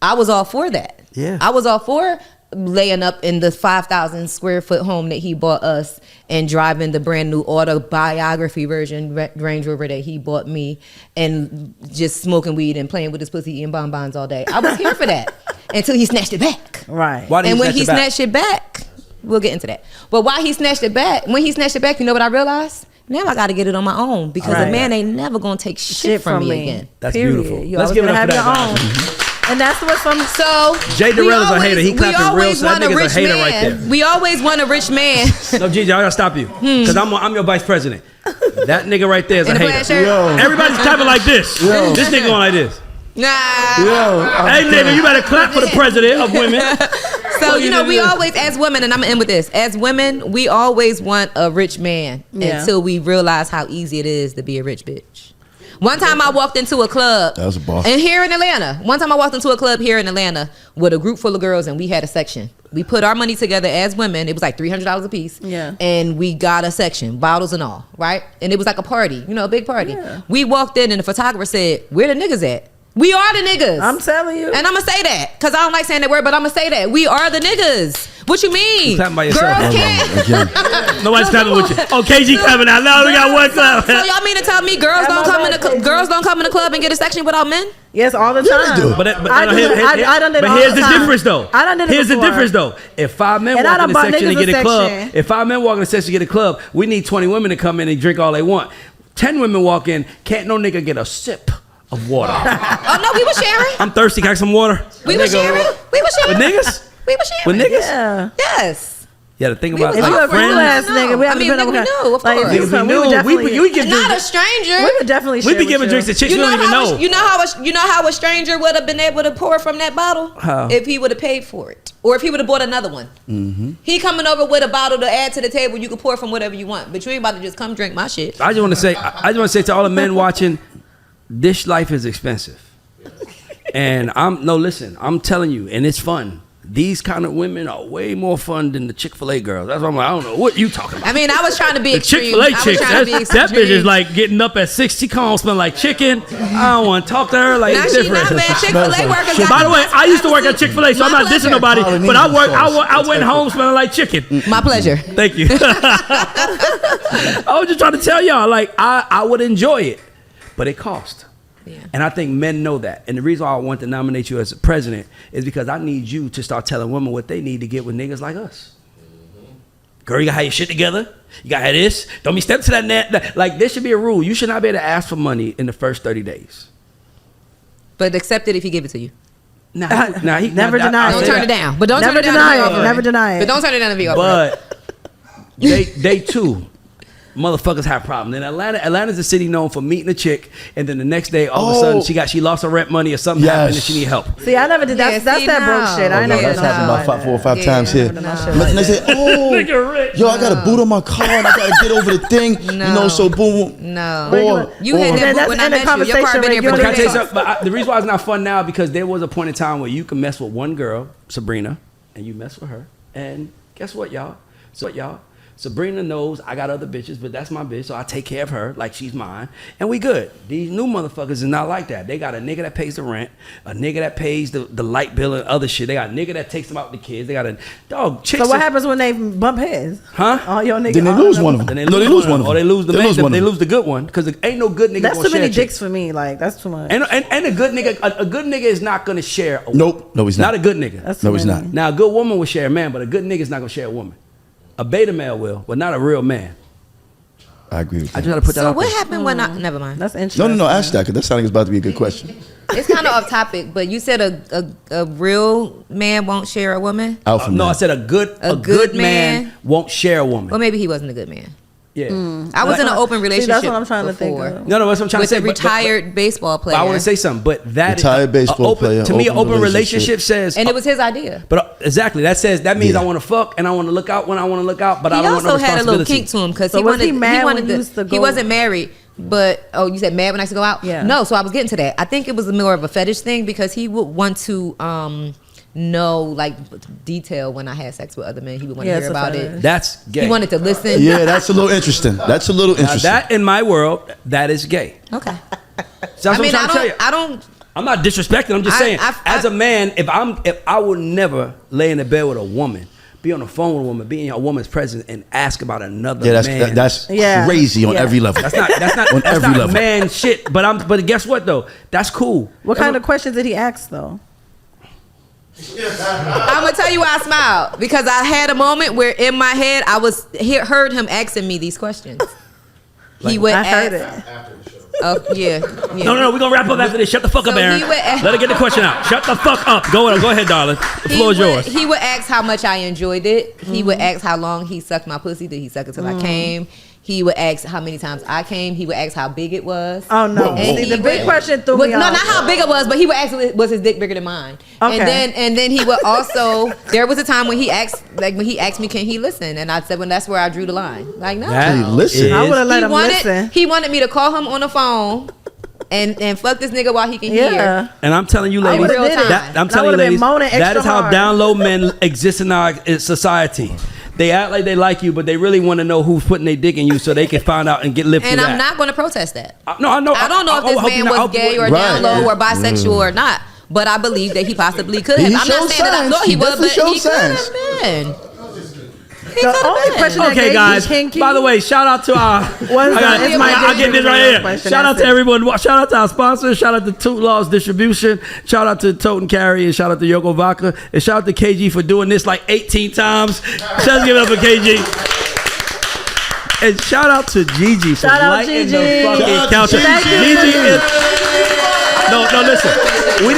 I was all for that. Yeah. I was all for laying up in the 5,000 square foot home that he bought us and driving the brand new autobiography version Range Rover that he bought me and just smoking weed and playing with his pussy eating bonbons all day. I was here for that until he snatched it back. Right. Why did And when snatch he it back? snatched it back, we'll get into that. But why he snatched it back, when he snatched it back, you know what I realized? Now I got to get it on my own because a man ain't never going to take shit from me again. That's Period. beautiful. You Let's always give it gonna up for have that, your guys. own. And that's what's from. So Jay Durrell is a hater. He we clapping real, always so that want a nigga's a rich hater right man. there. We always want a rich man. No, Gigi, I gotta stop you. Because I'm your vice president. That nigga right there is In a a plaid hater. shirt. Yo. Everybody's clapping like this. Yo. This nigga going like this. Nah. Hey, nigga, you better clap for the president of women. So, you know, we always, as women, and I'm gonna end with this, as women, we always want a rich man until we realize how easy it is to be a rich bitch. One time I walked into a club. That was a boss. And here in Atlanta. One time I walked into a club here in Atlanta with a group full of girls and we had a section. We put our money together as women. It was like $300 a piece. Yeah. And we got a section, bottles and all, right? And it was like a party, you know, a big party. Yeah. We walked in and the photographer said, "Where the niggas at?" We are the niggas. I'm telling you. And I'm gonna say that because I don't like saying that word, but I'm gonna say that we are the niggas. What you mean? You clapping by yourself. Girls can't. Nobody's clapping with you. Oh, KG clapping out. Now we got one clap. So y'all mean to tell me girls don't come in the club and get a section without men? Yes, all the Yeah, they time. do. But I done did it all here's the the time. difference, though. I done did it Here's the before. difference, though. If 5 men And I walk in done the bought section niggas and get a a club, section. if 5 men walk in the section and get a club, we need 20 women to come in and drink all they want. 10 women walk in, can't no nigga get a sip of water. Oh no, we were sharing. I'm thirsty. Can I get some water? We A were nigga- sharing. We were sharing. With niggas? We were sharing. With niggas? Yeah. Yes. Yeah, the thing We about was If you like a real friends, ass nigga, we I haven't mean, been we over knew, of course. niggas we we would knew. definitely. We give Not a drinks. stranger. We would definitely. We share be with giving you. drinks to chicks You we know don't even how know. you know how a stranger would have been able to pour from that bottle How? if he would have paid for it, or if he would have bought another one. He coming over with a bottle to add to the table. You can pour from whatever you want, but you ain't about to just come drink my shit. I just want to say, to all the men watching, this life is expensive, and I'm telling you, and it's fun. These kind of women are way more fun than the Chick-fil-A girls. That's why I'm like, I don't know what you talking about. I mean, I was trying to be The extreme. Chick-fil-A I was chicks, trying to be that bitch is extreme. like getting up at 6. She come home smell like chicken. I don't want to talk to her. Like, Now it's she different. not, man. Chick-fil-A workers got By the way, I used to work at Chick-fil-A, so I'm My not dissing pleasure. nobody, but I went That's home smelling like chicken. My pleasure. Thank you. I was just trying to tell y'all, like, I would enjoy it, but it cost. Yeah. And I think men know that. And the reason why I want to nominate you as president is because I need you to start telling women what they need to get with niggas like us. Girl, you gotta have your shit together. You gotta have this. Don't be stepping to that net. Like, there should be a rule. You should not be able to ask for money in the first 30 days. But accept it if he give it to you. Nah, Never deny Don't it. turn it down. But don't Never turn it down. deny if it. you're offering. Never deny it. But don't turn it down if you're offering. But they too, motherfuckers have problems. In Atlanta's a city known for meeting a chick, and then the next day, all of a sudden, she lost her rent money or something happened, and she need help. See, I never did that. Yeah, That's see, that broke no. shit. I Oh, ain't no, never that's done happened nothing about like 4 or that. 5 times here. never done no shit And like they say, "Oh, Nigga rich. yo, I got a boot on my car and I gotta get over the thing." You know, so boom. No. Or, You had that That's book when I in the met you. Your car conversation, been Rick. here You for don't Can I tell you 3 days. something? But the reason why it's not fun now because there was a point in time where you can mess with one girl, Sabrina, and you mess with her, and guess what, y'all? Sabrina knows I got other bitches, but that's my bitch, so I take care of her like she's mine, and we good. These new motherfuckers is not like that. They got a nigga that pays the rent, a nigga that pays the light bill and other shit. They got a nigga that takes them out with the kids. They got a dog. Chicks So what happens when they bump heads? Huh? All your niggas. Then they lose one of them. Then they No, they lose one of them. Or they lose the They man. lose one They of them. lose the good one because ain't no good nigga. That's gonna too many share dicks for me. Like that's too much. And a good nigga, a good nigga is not gonna share. A woman. Nope. No, he's not. Not a good nigga. That's No, too he's many. not. Now a good woman will share a man, but a good nigga is not gonna share a woman. A beta male will, but not a real man. I agree with I you. just gotta put that So out what there. happened when I? Never mind. That's interesting. No, ask that, because that sounded like it's about to be a good question. It's kind of off topic, but you said a real man won't share a woman. Alpha No, man. I said a good man won't share a woman. Well, maybe he wasn't a good man. Yeah. I was in an open See, relationship. that's what I'm trying to before, think of. No, that's what I'm trying with to say. a retired baseball player. But I want to say something, but that Retired baseball player, To me, an open open relationship. relationship says, and it was his idea. but exactly that says that means Yeah. I want to fuck and I want to look out when I want to look out, but I He don't want no also had a little responsibility. kink to him because So he was wanted. he mad wanted when you used to He go- wasn't married, but you said mad when I used to go out. Yeah. No, so I was getting to that. I think it was more of a fetish thing because he would want to know like detail when I had sex with other men. He would want to Yeah, hear it's a about fetish. it. That's gay. He wanted to listen. Yeah, that's a little interesting. That's a little Now, interesting. that in my world, that is gay. Okay. So that's I mean, what I'm trying to tell you. I don't. I'm not disrespecting. I'm just saying, as a man, if I would never lay in the bed with a woman, be on the phone with a woman, be in a woman's presence, and ask about another yeah, man. that's Yeah. crazy on Yeah. every level. That's not On that's every not level. man shit. But guess what though? That's cool. What kind of questions did he ask though? I'm gonna tell you why I smiled because I had a moment where in my head I heard him asking me these questions. He would I ask. heard it. Oh yeah. No, we're gonna wrap up after this. Shut the fuck up, So Aaron. he would ask- Let her get the question out. Shut the fuck up. Go ahead, darling. The floor is yours. He would ask how much I enjoyed it. He would ask how long he sucked my pussy. Did he suck it till I came? He would ask how many times I came. He would ask how big it was. Oh no! Whoa, See, whoa. the big question threw But me no, off. not how big it was, but he would ask, was his dick bigger than mine? Okay. And then he would also. There was a time when he asked me, can he listen? And I said, well, that's where I drew the line. Like no. Hey, listen. I would have let He him listen. He wanted me to call him on the phone and fuck this nigga while he can Yeah. hear. And I'm telling you, I ladies, would've did it. I'm I telling you, would've been ladies, moaning that extra is how hard. down low men exist in our society. They act like they like you, but they really want to know who's putting their dick in you so they can find out and get lifted. And I'm not going to protest that. No, I know. I don't know if this man was gay or down low or bisexual or not, but I believe that he possibly could have. He I'm not showed saying that I signs. thought he He was, but definitely he showed could signs. have been. He The could only have question been. that Okay, gave guys. me kinky By the way, shout out to our. was I'll get this right here. question. Shout out That's to it. everyone. Shout out to our sponsors. Shout out to Toot Laws Distribution. Shout out to Tote and Carry. And shout out to Yoko Vodka. And shout out to KG for doing this like 18 times. Let's give it up for KG. And shout out to GiGi for Shout out, lighting the GiGi. fucking Shout out to counter. Thank you. GiGi is. No, listen. We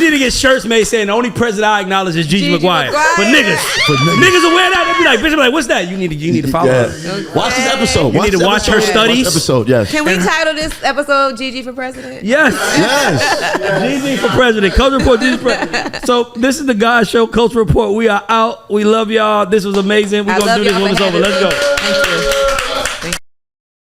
need to get shirts made saying the only president I acknowledge is GiGi Maguire. Maguire. For niggas. Niggas will wear that. They'll be like, bitch, I'm like, what's that? You need to follow Yeah. her. Watch this episode. You need to watch her Watch studies. this episode, yes. Can we title this episode GiGi for President? Yes. Yes. GiGi for president. Culture Report, GiGi for president. So this is the Guy Show, Culture Report. We are out. We love y'all. This was amazing. We're I going to love do this y'all when it's for over. having Let's me. go. Thank you.